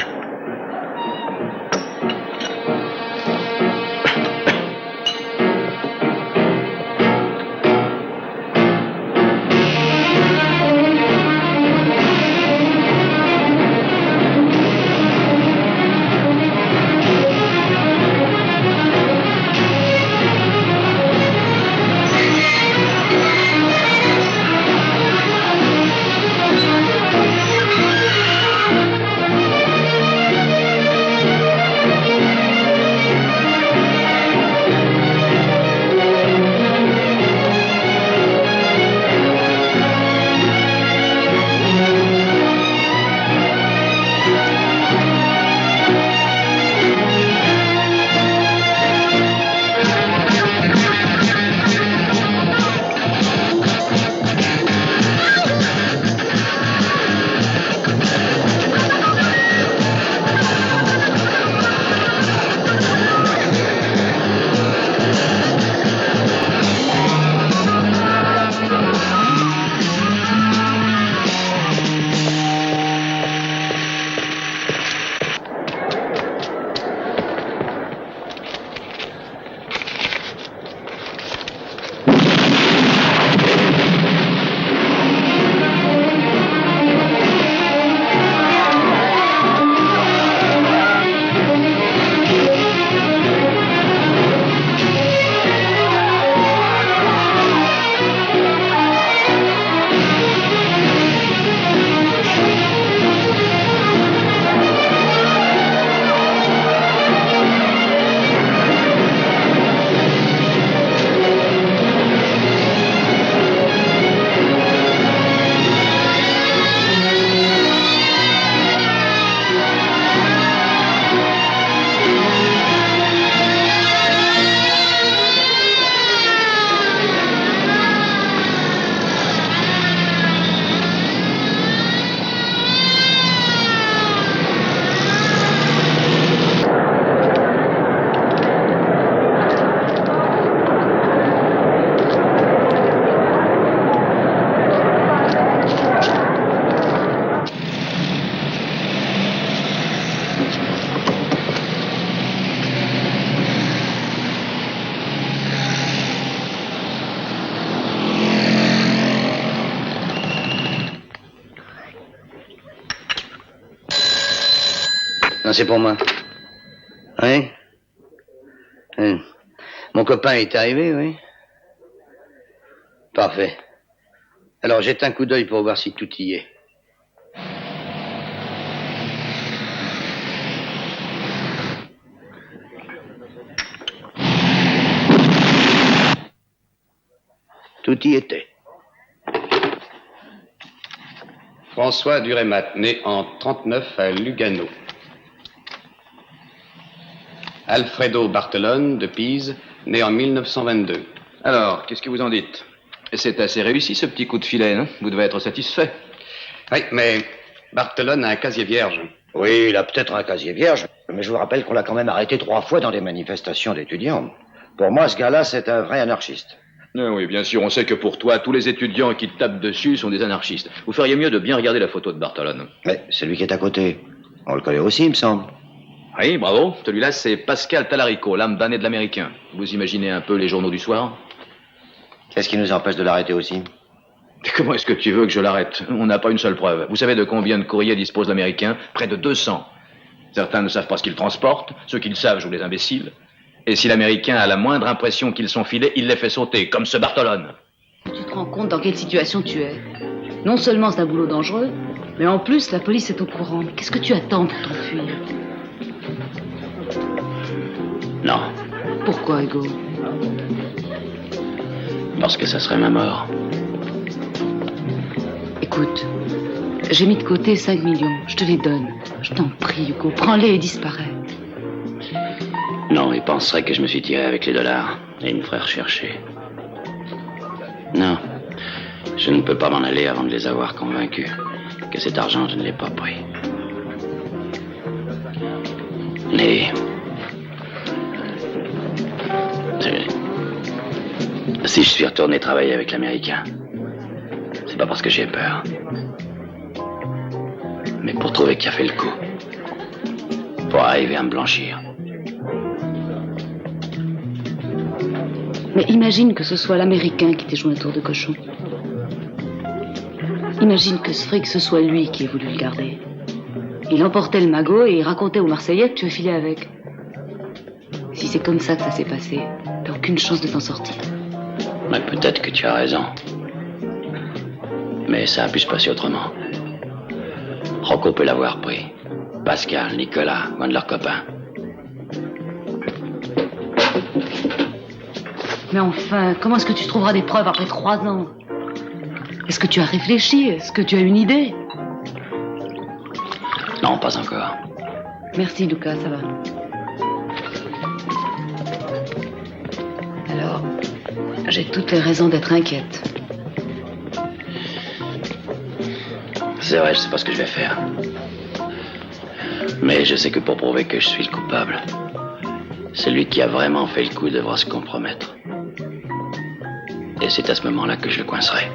c'est pour moi. Oui? Mon copain est arrivé, oui? Parfait. Alors, jette un coup d'œil pour voir si tout y est. Tout y était. François Durémat, né en 39 à Lugano. Alfredo Bartolone de Pise, né en 1922. Alors, qu'est-ce que vous en dites? C'est assez réussi, ce petit coup de filet, hein? Vous devez être satisfait. Oui, mais Bartolone a un casier vierge. Oui, il a peut-être un casier vierge, mais je vous rappelle qu'on l'a quand même arrêté 3 fois dans des manifestations d'étudiants. Pour moi, ce gars-là, c'est un vrai anarchiste. Oui, bien sûr, on sait que pour toi, tous les étudiants qui te tapent dessus sont des anarchistes. Vous feriez mieux de bien regarder la photo de Bartolone. Mais celui qui est à côté, on le connaît aussi, il me semble. Oui, bravo. Celui-là, c'est Pascal Talarico, l'âme damnée de l'Américain. Vous imaginez un peu les journaux du soir? Qu'est-ce qui nous empêche de l'arrêter aussi? Comment est-ce que tu veux que je l'arrête? On n'a pas une seule preuve. Vous savez de combien de courriers dispose l'Américain? Près de 200. Certains ne savent pas ce qu'ils transportent. Ceux qui le savent jouent les imbéciles. Et si l'Américain a la moindre impression qu'ils sont filés, il les fait sauter, comme ce Bartolone. Tu te rends compte dans quelle situation tu es? Non seulement c'est un boulot dangereux, mais en plus la police est au courant. Mais qu'est-ce que tu attends pour t'enfuir? Non, Pourquoi, Hugo? parce que ça serait ma mort. Écoute, j'ai mis de côté 5 millions. Je te les donne. Je t'en prie, Hugo, prends-les et disparais. Non, il penserait que je me suis tiré avec les dollars et il me ferait rechercher. Non, je ne peux pas m'en aller avant de les avoir convaincus que cet argent, je ne l'ai pas pris. Mais... Si je suis retourné travailler avec l'Américain, c'est pas parce que j'ai peur, mais pour trouver qui a fait le coup, pour arriver à me blanchir. Mais imagine que ce soit l'Américain qui t'ait joué un tour de cochon. Imagine que ce fric, ce soit lui qui ait voulu le garder. Il emportait le magot et il racontait aux Marseillais que tu as filé avec. Si c'est comme ça que ça s'est passé, t'as aucune chance de t'en sortir. Mais peut-être que tu as raison. Mais ça a pu se passer autrement. Rocco peut l'avoir pris. Pascal, Nicolas, ou un de leurs copains. Mais enfin, comment est-ce que tu trouveras des preuves après 3 ans? Est-ce que tu as réfléchi? Est-ce que tu as une idée? Non, pas encore. Merci, Lucas, ça va. Alors, j'ai toutes les raisons d'être inquiète. C'est vrai, je sais pas ce que je vais faire. Mais je sais que pour prouver que je suis le coupable, celui qui a vraiment fait le coup devra se compromettre. Et c'est à ce moment-là que je le coincerai.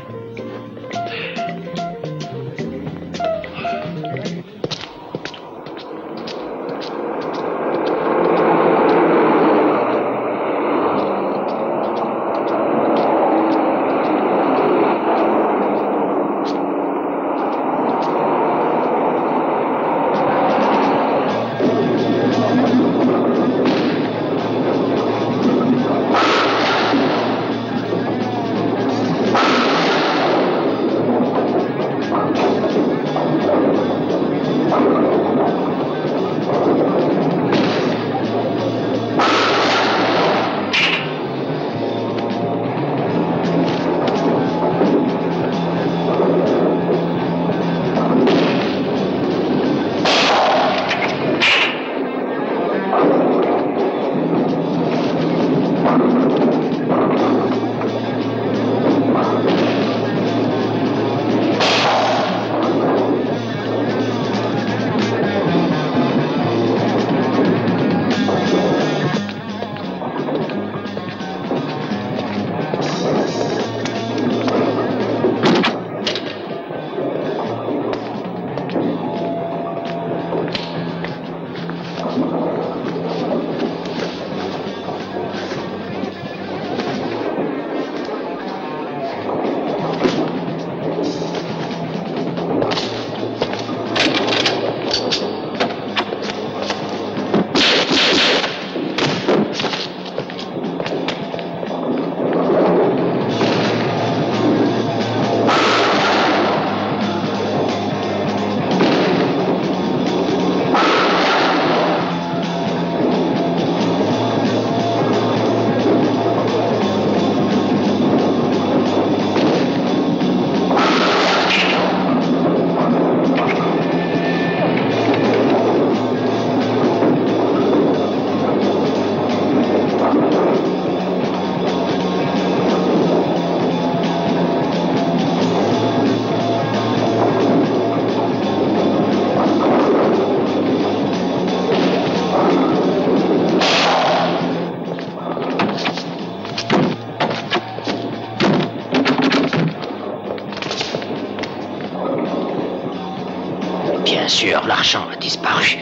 sûr, l'argent a disparu.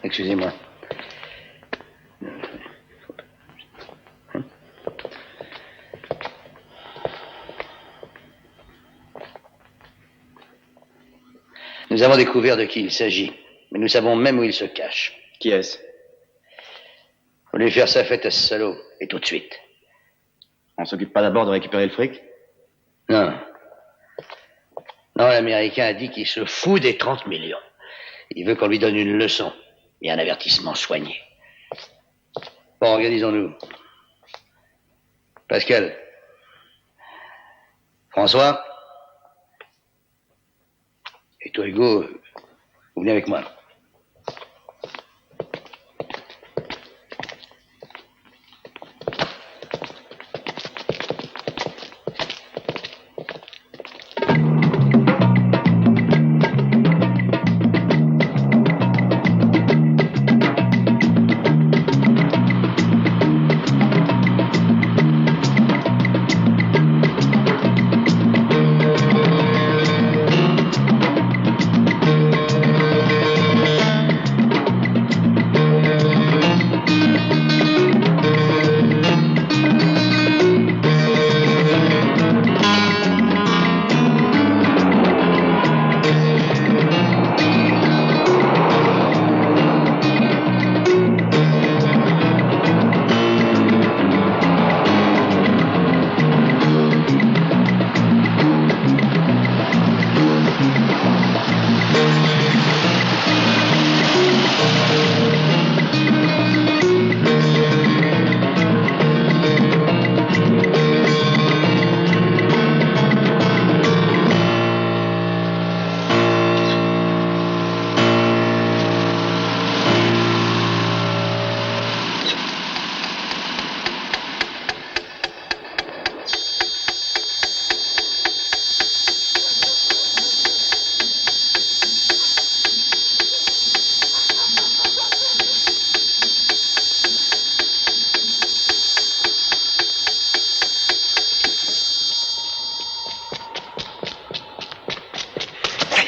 Excusez-moi. Nous avons découvert de qui il s'agit, mais nous savons même où il se cache. Qui est-ce? Faut lui faire sa fête à ce salaud, et tout de suite. On s'occupe pas d'abord de récupérer le fric? Non. Non, l'Américain a dit qu'il se fout des 30 millions. Il veut qu'on lui donne une leçon et un avertissement soigné. Bon, organisons-nous. Pascal. François. Et toi, Hugo, vous venez avec moi.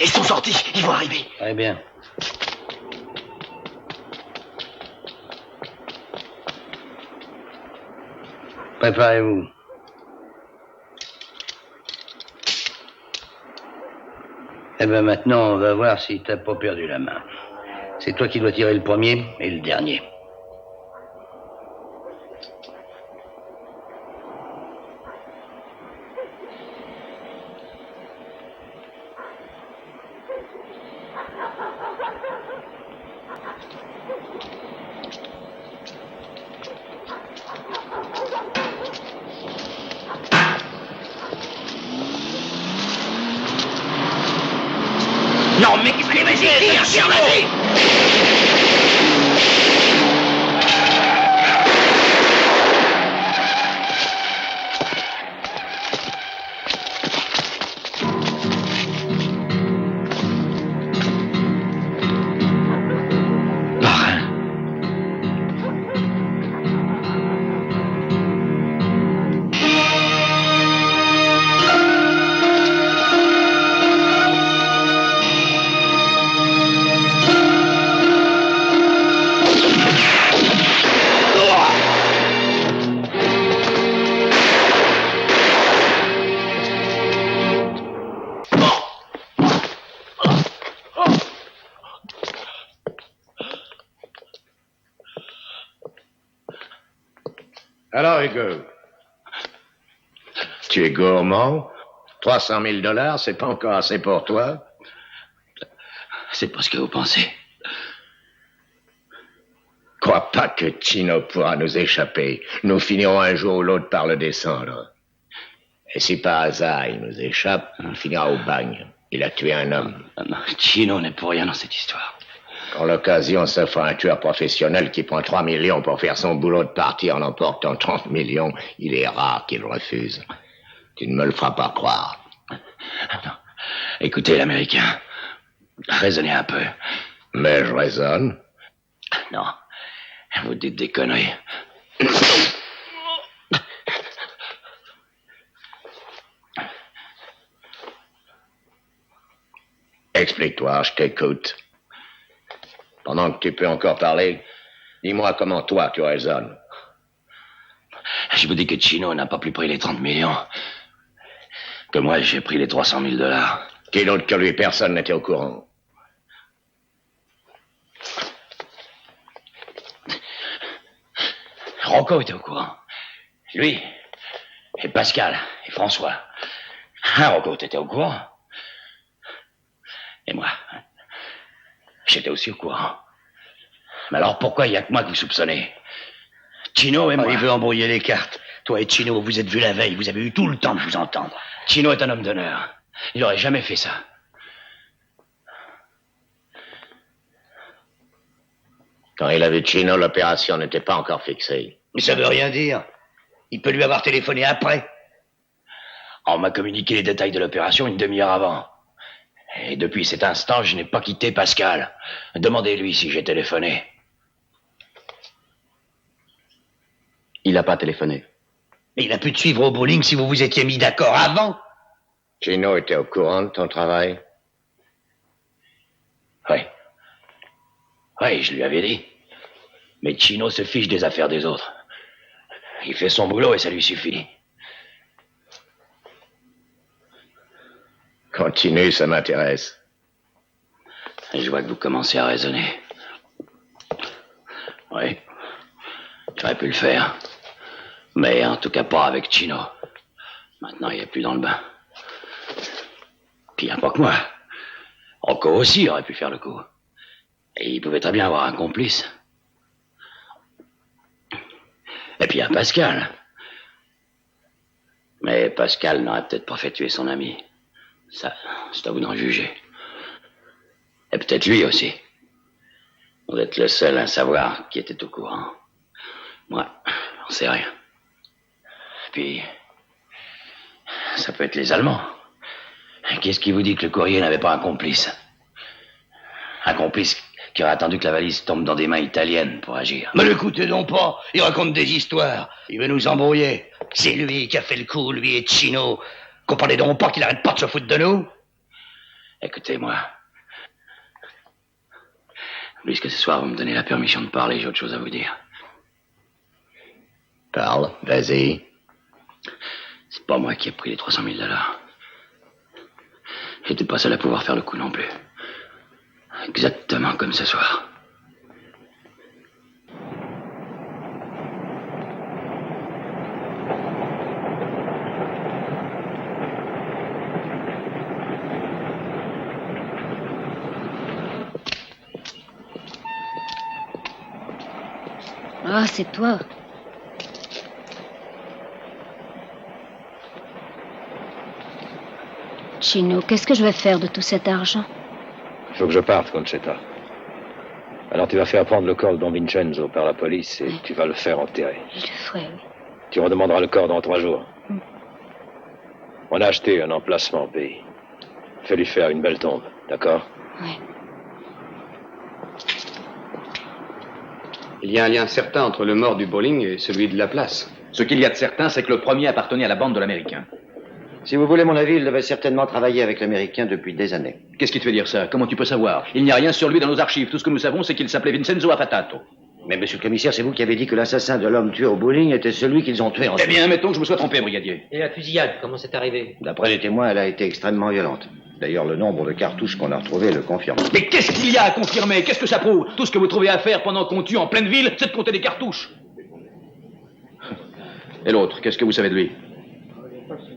Ils sont sortis, ils vont arriver. Très bien. Préparez-vous. Eh ben maintenant, on va voir si t'as pas perdu la main. C'est toi qui dois tirer le premier et le dernier. Non, mais vas-y, tire, vas-y. Alors, Hugo, tu es gourmand? 300 000 $, c'est pas encore assez pour toi? C'est pas ce que vous pensez. Crois pas que Chino pourra nous échapper. Nous finirons un jour ou l'autre par le descendre. Et si par hasard il nous échappe, il finira au bagne. Il a tué un homme. Non, Chino n'est pour rien dans cette histoire. Quand l'occasion s'offre à un tueur professionnel qui prend 3 millions pour faire son boulot de partie en emportant 30 millions, il est rare qu'il refuse. Tu ne me le feras pas croire. Non. Écoutez, l'Américain, raisonnez un peu. Mais je raisonne. Non, vous dites des conneries. Explique-toi, je t'écoute. Pendant que tu peux encore parler, dis-moi comment toi tu raisonnes. Je vous dis que Chino n'a pas plus pris les 30 millions. Que moi, j'ai pris les 300 000 $. Qui d'autre que lui, personne n'était au courant. Rocco était au courant. Lui, et Pascal, et François. Rocco était au courant. Et moi, j'étais aussi au courant. Mais alors pourquoi il n'y a que moi que vous soupçonnez? Chino et moi... Il veut embrouiller les cartes. Toi et Chino, vous êtes vus la veille, vous avez eu tout le temps de vous entendre. Chino est un homme d'honneur. Il n'aurait jamais fait ça. Quand il a vu Chino, l'opération n'était pas encore fixée. Mais ça veut rien dire. Il peut lui avoir téléphoné après. On m'a communiqué les détails de l'opération une demi-heure avant. Et depuis cet instant, je n'ai pas quitté Pascal. Demandez-lui si j'ai téléphoné. Il n'a pas téléphoné. Mais il a pu te suivre au bowling si vous vous étiez mis d'accord avant. Chino était au courant de ton travail? Oui. Oui, je lui avais dit. Mais Chino se fiche des affaires des autres. Il fait son boulot et ça lui suffit. Continue, ça m'intéresse. Je vois que vous commencez à raisonner. Oui, j'aurais pu le faire. Mais en tout cas pas avec Chino. Maintenant, il n'est plus dans le bain. Puis il n'y a pas que moi. Rocco aussi aurait pu faire le coup. Et il pouvait très bien avoir un complice. Et puis il y a Pascal. Mais Pascal n'aurait peut-être pas fait tuer son ami. Ça, c'est à vous d'en juger. Et peut-être lui aussi. Vous êtes le seul à savoir qui était au courant. Moi, j'en sais rien. Puis, ça peut être les Allemands. Qu'est-ce qui vous dit que le courrier n'avait pas un complice? Un complice qui aurait attendu que la valise tombe dans des mains italiennes pour agir. Mais l'écoutez donc pas, il raconte des histoires. Il veut nous embrouiller. C'est lui qui a fait le coup, lui et Chino. Comprenez donc pas qu'il arrête pas de se foutre de nous? Écoutez-moi. Puisque ce soir vous me donnez la permission de parler, j'ai autre chose à vous dire. Parle, vas-y. C'est pas moi qui ai pris les 300 000 $. J'étais pas seul à pouvoir faire le coup non plus. Exactement comme ce soir. Ah, c'est toi. Chino, qu'est-ce que je vais faire de tout cet argent? Il faut que je parte, Concetta. Alors tu vas faire prendre le corps de Don Vincenzo par la police et tu vas le faire enterrer. Je le ferai, oui. Tu redemanderas le corps dans 3 jours. On a acheté un emplacement au pays. Fais lui faire une belle tombe, d'accord? Oui. Il y a un lien certain entre le mort du bowling et celui de la place. Ce qu'il y a de certain, c'est que le premier appartenait à la bande de l'Américain. Si vous voulez mon avis, il devait certainement travailler avec l'Américain depuis des années. Qu'est-ce qui te fait dire ça? Comment tu peux savoir? Il n'y a rien sur lui dans nos archives. Tout ce que nous savons, c'est qu'il s'appelait Vincenzo Affatato. Mais monsieur le commissaire, c'est vous qui avez dit que l'assassin de l'homme tué au bowling était celui qu'ils ont tué ensuite. Eh bien, mettons que je me sois trompé, brigadier. Et la fusillade, comment c'est arrivé? D'après les témoins, elle a été extrêmement violente. D'ailleurs, le nombre de cartouches qu'on a retrouvées le confirme. Mais qu'est-ce qu'il y a à confirmer? Qu'est-ce que ça prouve? Tout ce que vous trouvez à faire pendant qu'on tue en pleine ville, c'est de compter des cartouches. Et l'autre, qu'est-ce que vous savez de lui?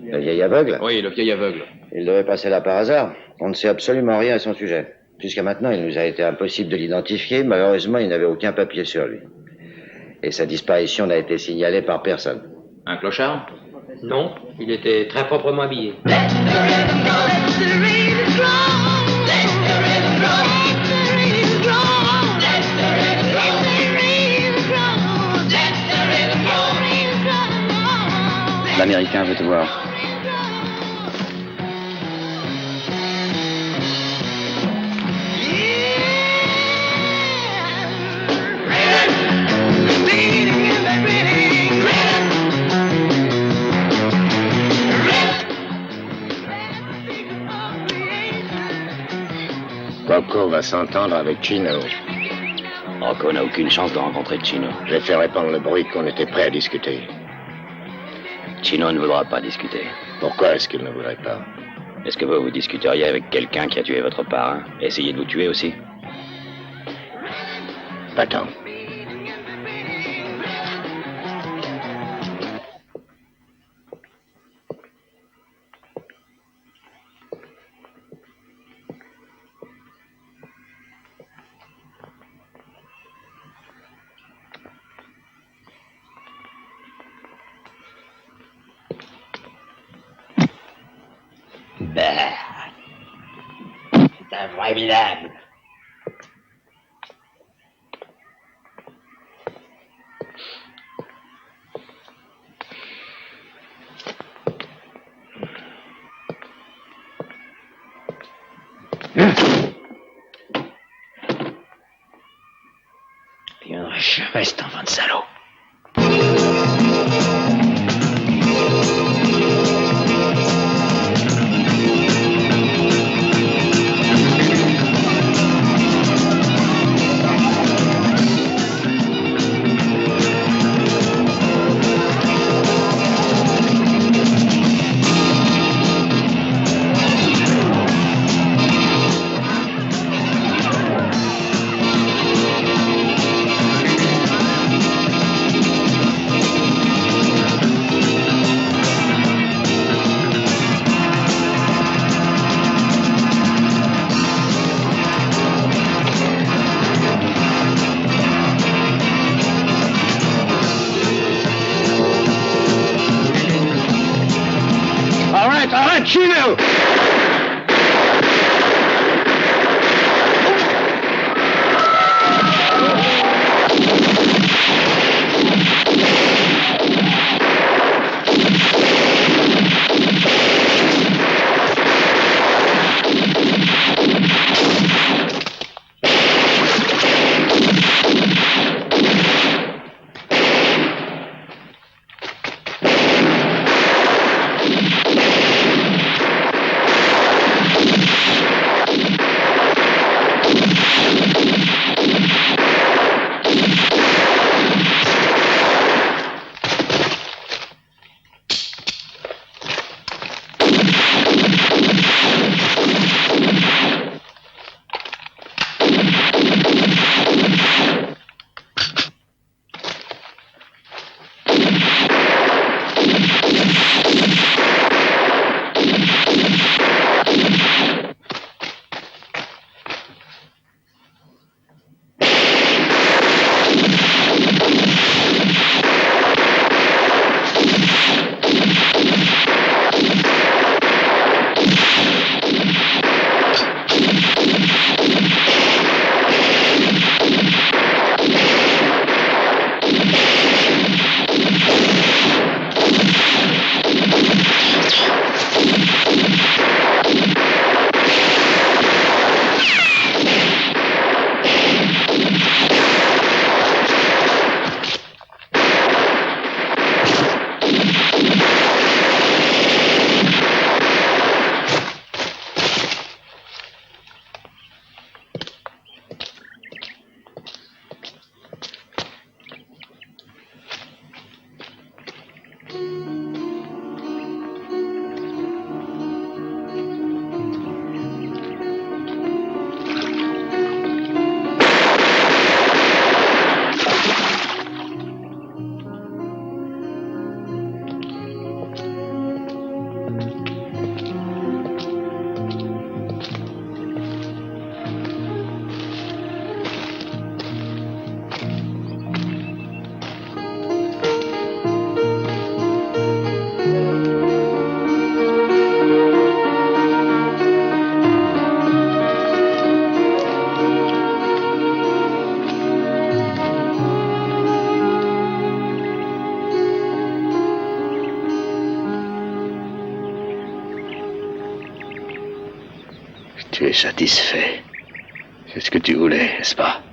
Le vieil aveugle? Oui, le vieil aveugle. Il devait passer là par hasard. On ne sait absolument rien à son sujet. Jusqu'à maintenant, il nous a été impossible de l'identifier. Malheureusement, il n'avait aucun papier sur lui. Et sa disparition n'a été signalée par personne. Un clochard? Non, il était très proprement habillé. L'Américain veut te voir. Rocco va s'entendre avec Chino. Rocco n'a aucune chance de rencontrer Chino. J'ai fait répandre le bruit qu'on était prêt à discuter. Chino ne voudra pas discuter. Pourquoi est-ce qu'il ne voudrait pas? Est-ce que vous discuteriez avec quelqu'un qui a tué votre parrain? Essayez de vous tuer aussi? Va-t'en. C'est un vrai minable. Il viendrait jamais cet enfant de salaud. Arrête, Chino! Tu es satisfait. C'est ce que tu voulais, n'est-ce pas?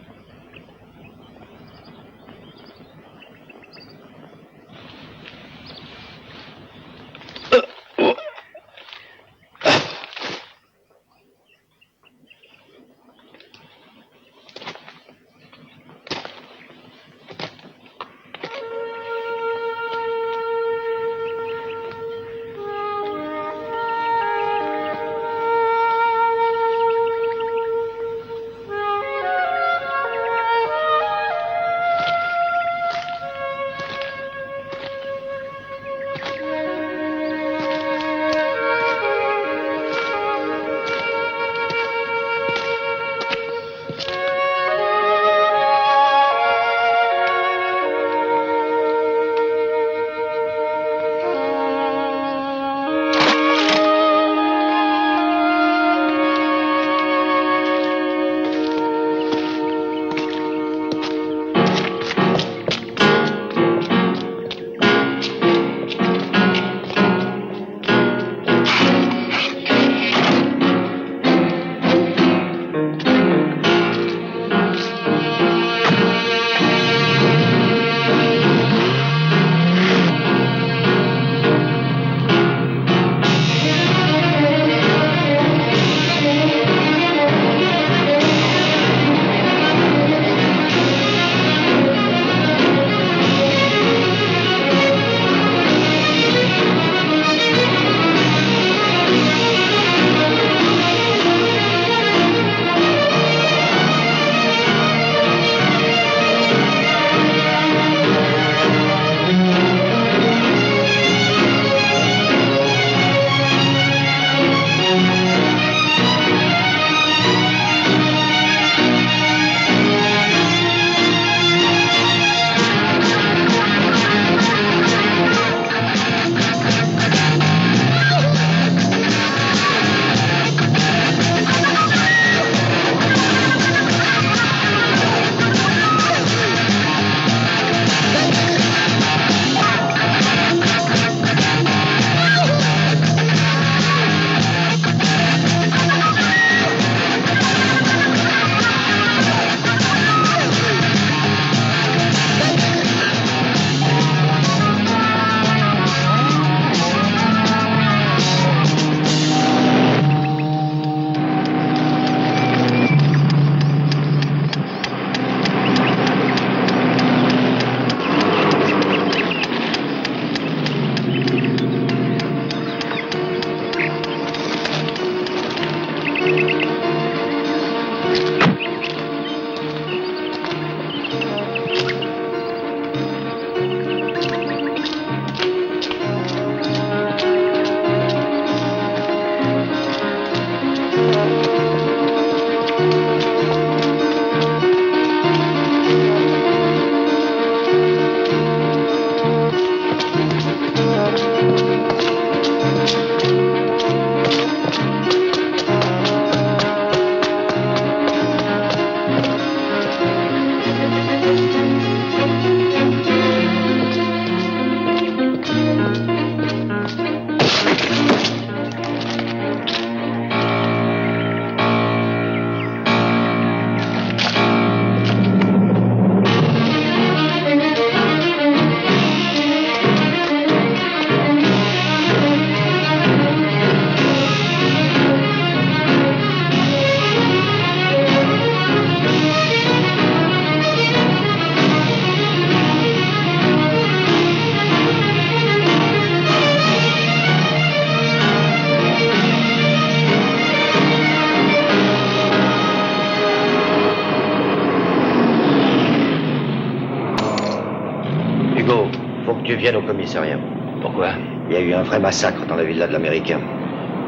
tu viennes au commissariat. Pourquoi? Il y a eu un vrai massacre dans la villa de l'Américain.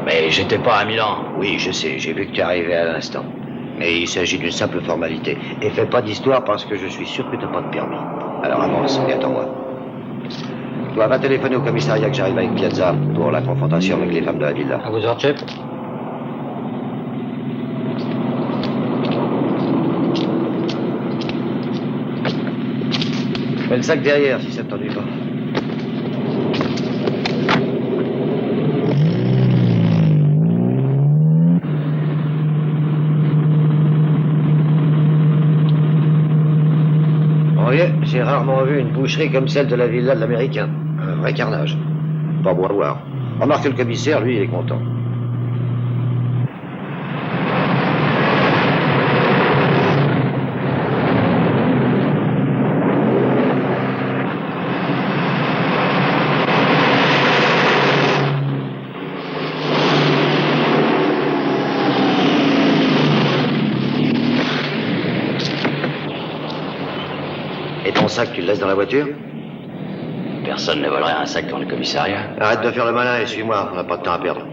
Mais j'étais pas à Milan. Oui, je sais, j'ai vu que tu es arrivé à l'instant. Mais il s'agit d'une simple formalité. Et fais pas d'histoire parce que je suis sûr que tu n'as pas de permis. Alors avance et attends-moi. Toi, va téléphoner au commissariat que j'arrive avec Piazza pour la confrontation avec les femmes de la villa. À vos ordres, chef. Mets le sac derrière si ça ne t'ennuie pas. J'ai rarement vu une boucherie comme celle de la villa de l'Américain. Un vrai carnage. Pas bon à voir. Remarque que le commissaire, lui, il est content. Et ton sac, tu le laisses dans la voiture? Personne ne volerait un sac dans le commissariat. Arrête de faire le malin et suis-moi, on n'a pas de temps à perdre.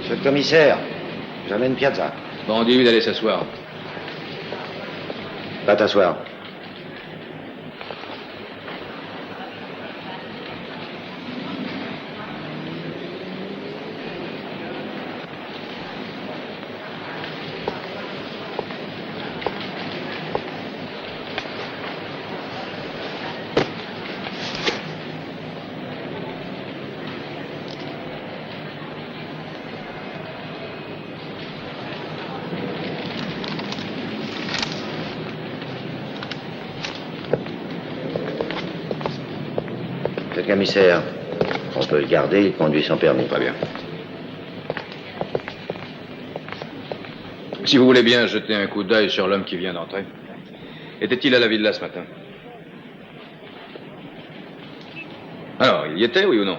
Monsieur le commissaire, j'amène Piazza. Bon, dis-lui d'aller s'asseoir. Va t'asseoir. Le commissaire, on peut le garder, il conduit sans permis. Très bien. Si vous voulez bien jeter un coup d'œil sur l'homme qui vient d'entrer. Était-il à la villa ce matin? Alors, il y était, oui ou non?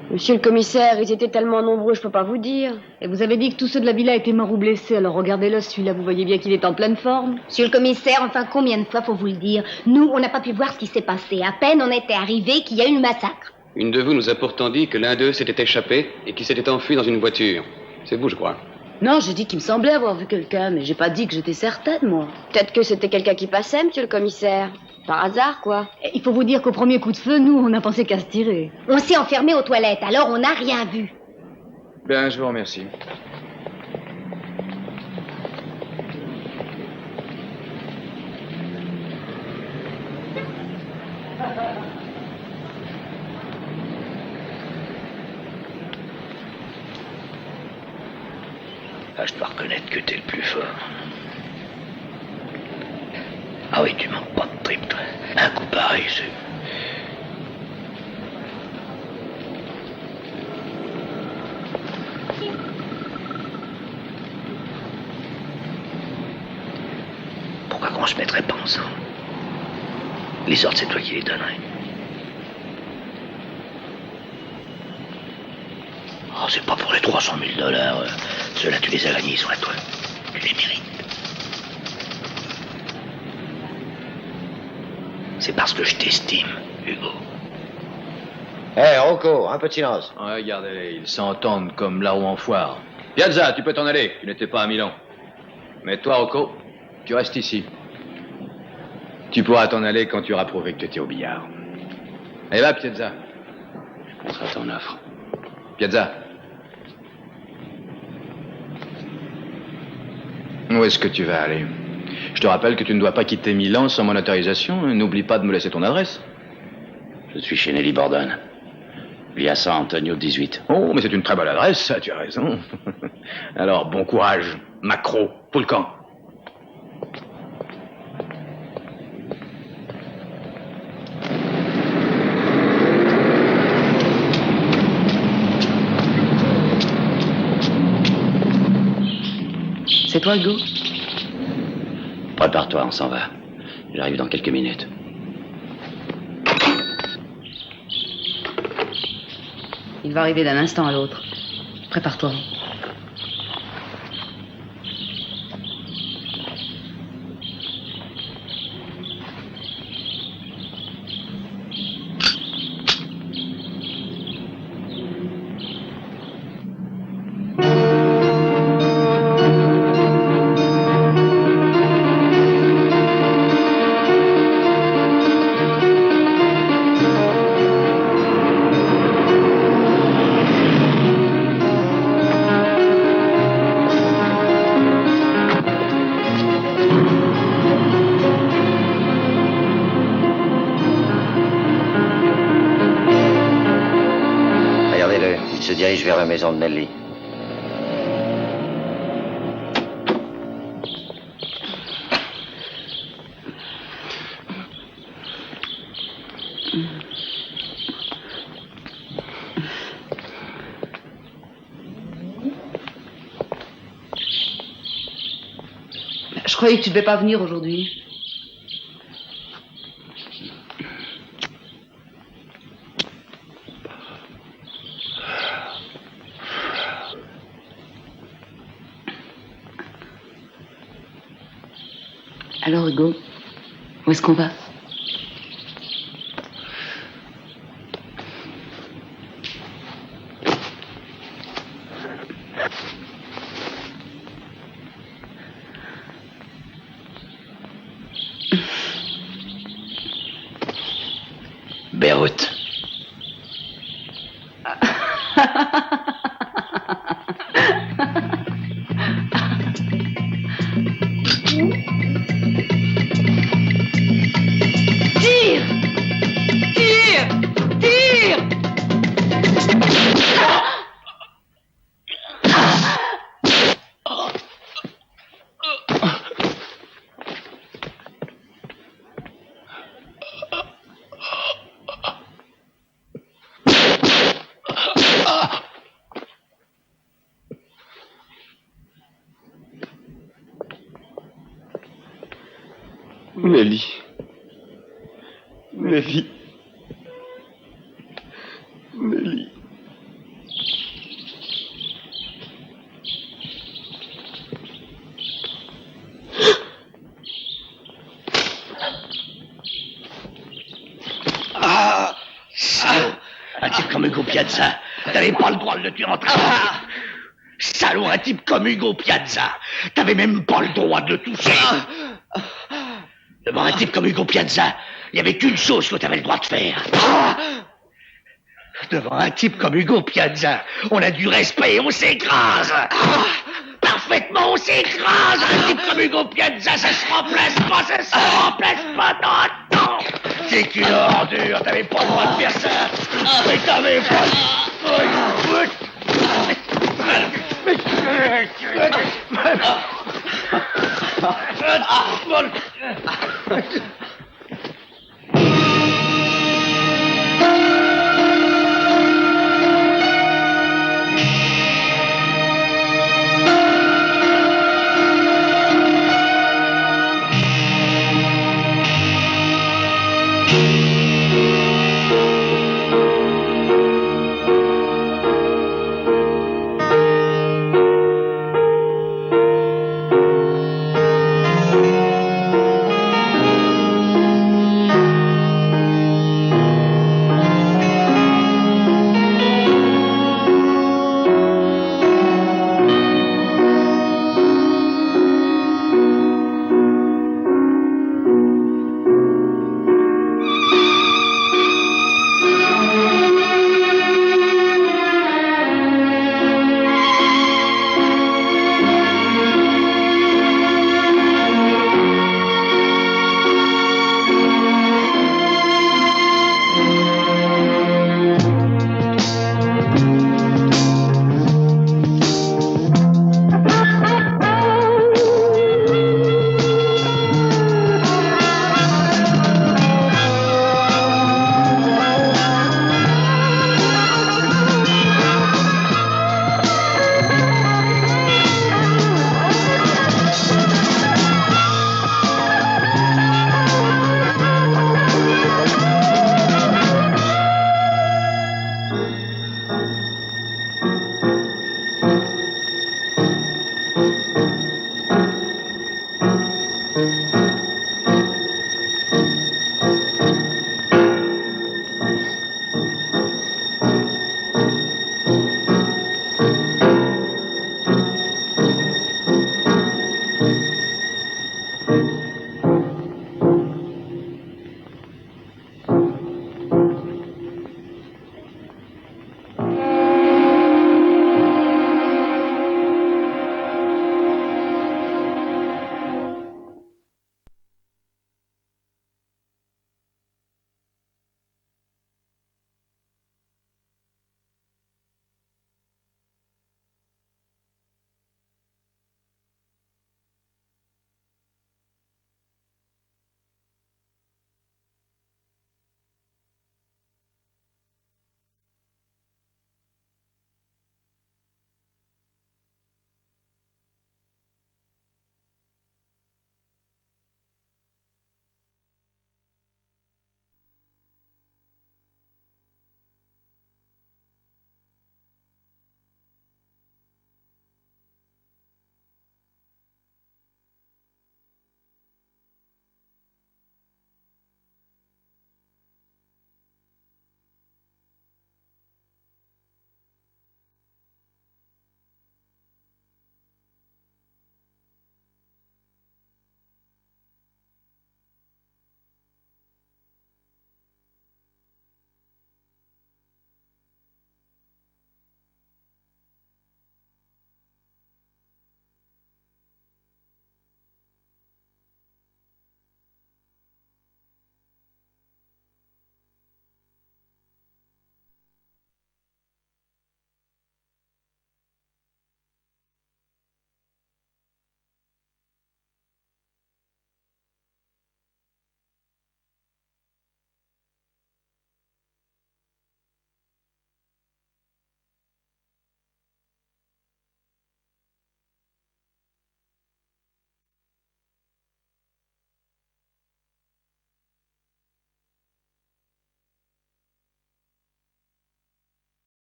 Monsieur le commissaire, ils étaient tellement nombreux, je peux pas vous dire. Et vous avez dit que tous ceux de la villa étaient morts ou blessés, alors regardez-le, celui-là, vous voyez bien qu'il est en pleine forme. Monsieur le commissaire, enfin, combien de fois faut vous le dire? Nous, on n'a pas pu voir ce qui s'est passé. À peine on était arrivés qu'il y a eu le massacre. Une de vous nous a pourtant dit que l'un d'eux s'était échappé et qu'il s'était enfui dans une voiture. C'est vous, je crois. Non, j'ai dit qu'il me semblait avoir vu quelqu'un, mais j'ai pas dit que j'étais certaine, moi. Peut-être que c'était quelqu'un qui passait, monsieur le commissaire. Par hasard, quoi. Et il faut vous dire qu'au premier coup de feu, nous, on a pensé qu'à se tirer. On s'est enfermés aux toilettes, alors on n'a rien vu. Bien, je vous remercie. Ah, je dois reconnaître que t'es le plus fort. Ah oui, tu manques pas de trip, toi. Un coup pareil, c'est... Pourquoi qu'on se mettrait pas ensemble? Les ordres, c'est toi qui les donnerais. Oh, c'est pas pour les 300 000 $. Ceux-là, tu les as gagnés, ils sont à toi. Tu les mérites. C'est parce que je t'estime, Hugo. Hé, Rocco, un peu de silence. Regardez-les, ils s'entendent comme là-haut en foire. Piazza, tu peux t'en aller, tu n'étais pas à Milan. Mais toi, Rocco, tu restes ici. Tu pourras t'en aller quand tu auras prouvé que tu étais au billard. Allez, va, Piazza. On sera ton offre. Piazza. Où est-ce que tu vas aller? Je te rappelle que tu ne dois pas quitter Milan sans mon autorisation. N'oublie pas de me laisser ton adresse. Je suis chez Nelly Bordone. Via San Antonio 18. Oh, mais c'est une très bonne adresse, ça, tu as raison. Alors, bon courage, Macro, tout le camp. C'est toi, Hugo? Prépare-toi, on s'en va. J'arrive dans quelques minutes. Il va arriver d'un instant à l'autre. Prépare-toi. Il se dirige vers la maison de Nelly. Je croyais que tu devais pas venir aujourd'hui. Alors, Hugo, où est-ce qu'on va? Beyrouth. Tire! Tire! Tire! Nelly. Nelly. Nelly. Ah, salaud! Un type comme Hugo Piazza, t'avais pas le droit de le tuer en train. Salaud, un type comme Hugo Piazza, t'avais même pas le droit de le toucher. Devant un type comme Hugo Piazza, il n'y avait qu'une chose que t'avais le droit de faire. Devant un type comme Hugo Piazza, on a du respect et on s'écrase. Parfaitement, on s'écrase. Un type comme Hugo Piazza, ça se remplace pas, ça se remplace pas. Non, non. C'est qu'une ordure, t'avais pas le droit de faire ça. Mais t'avais pas pas...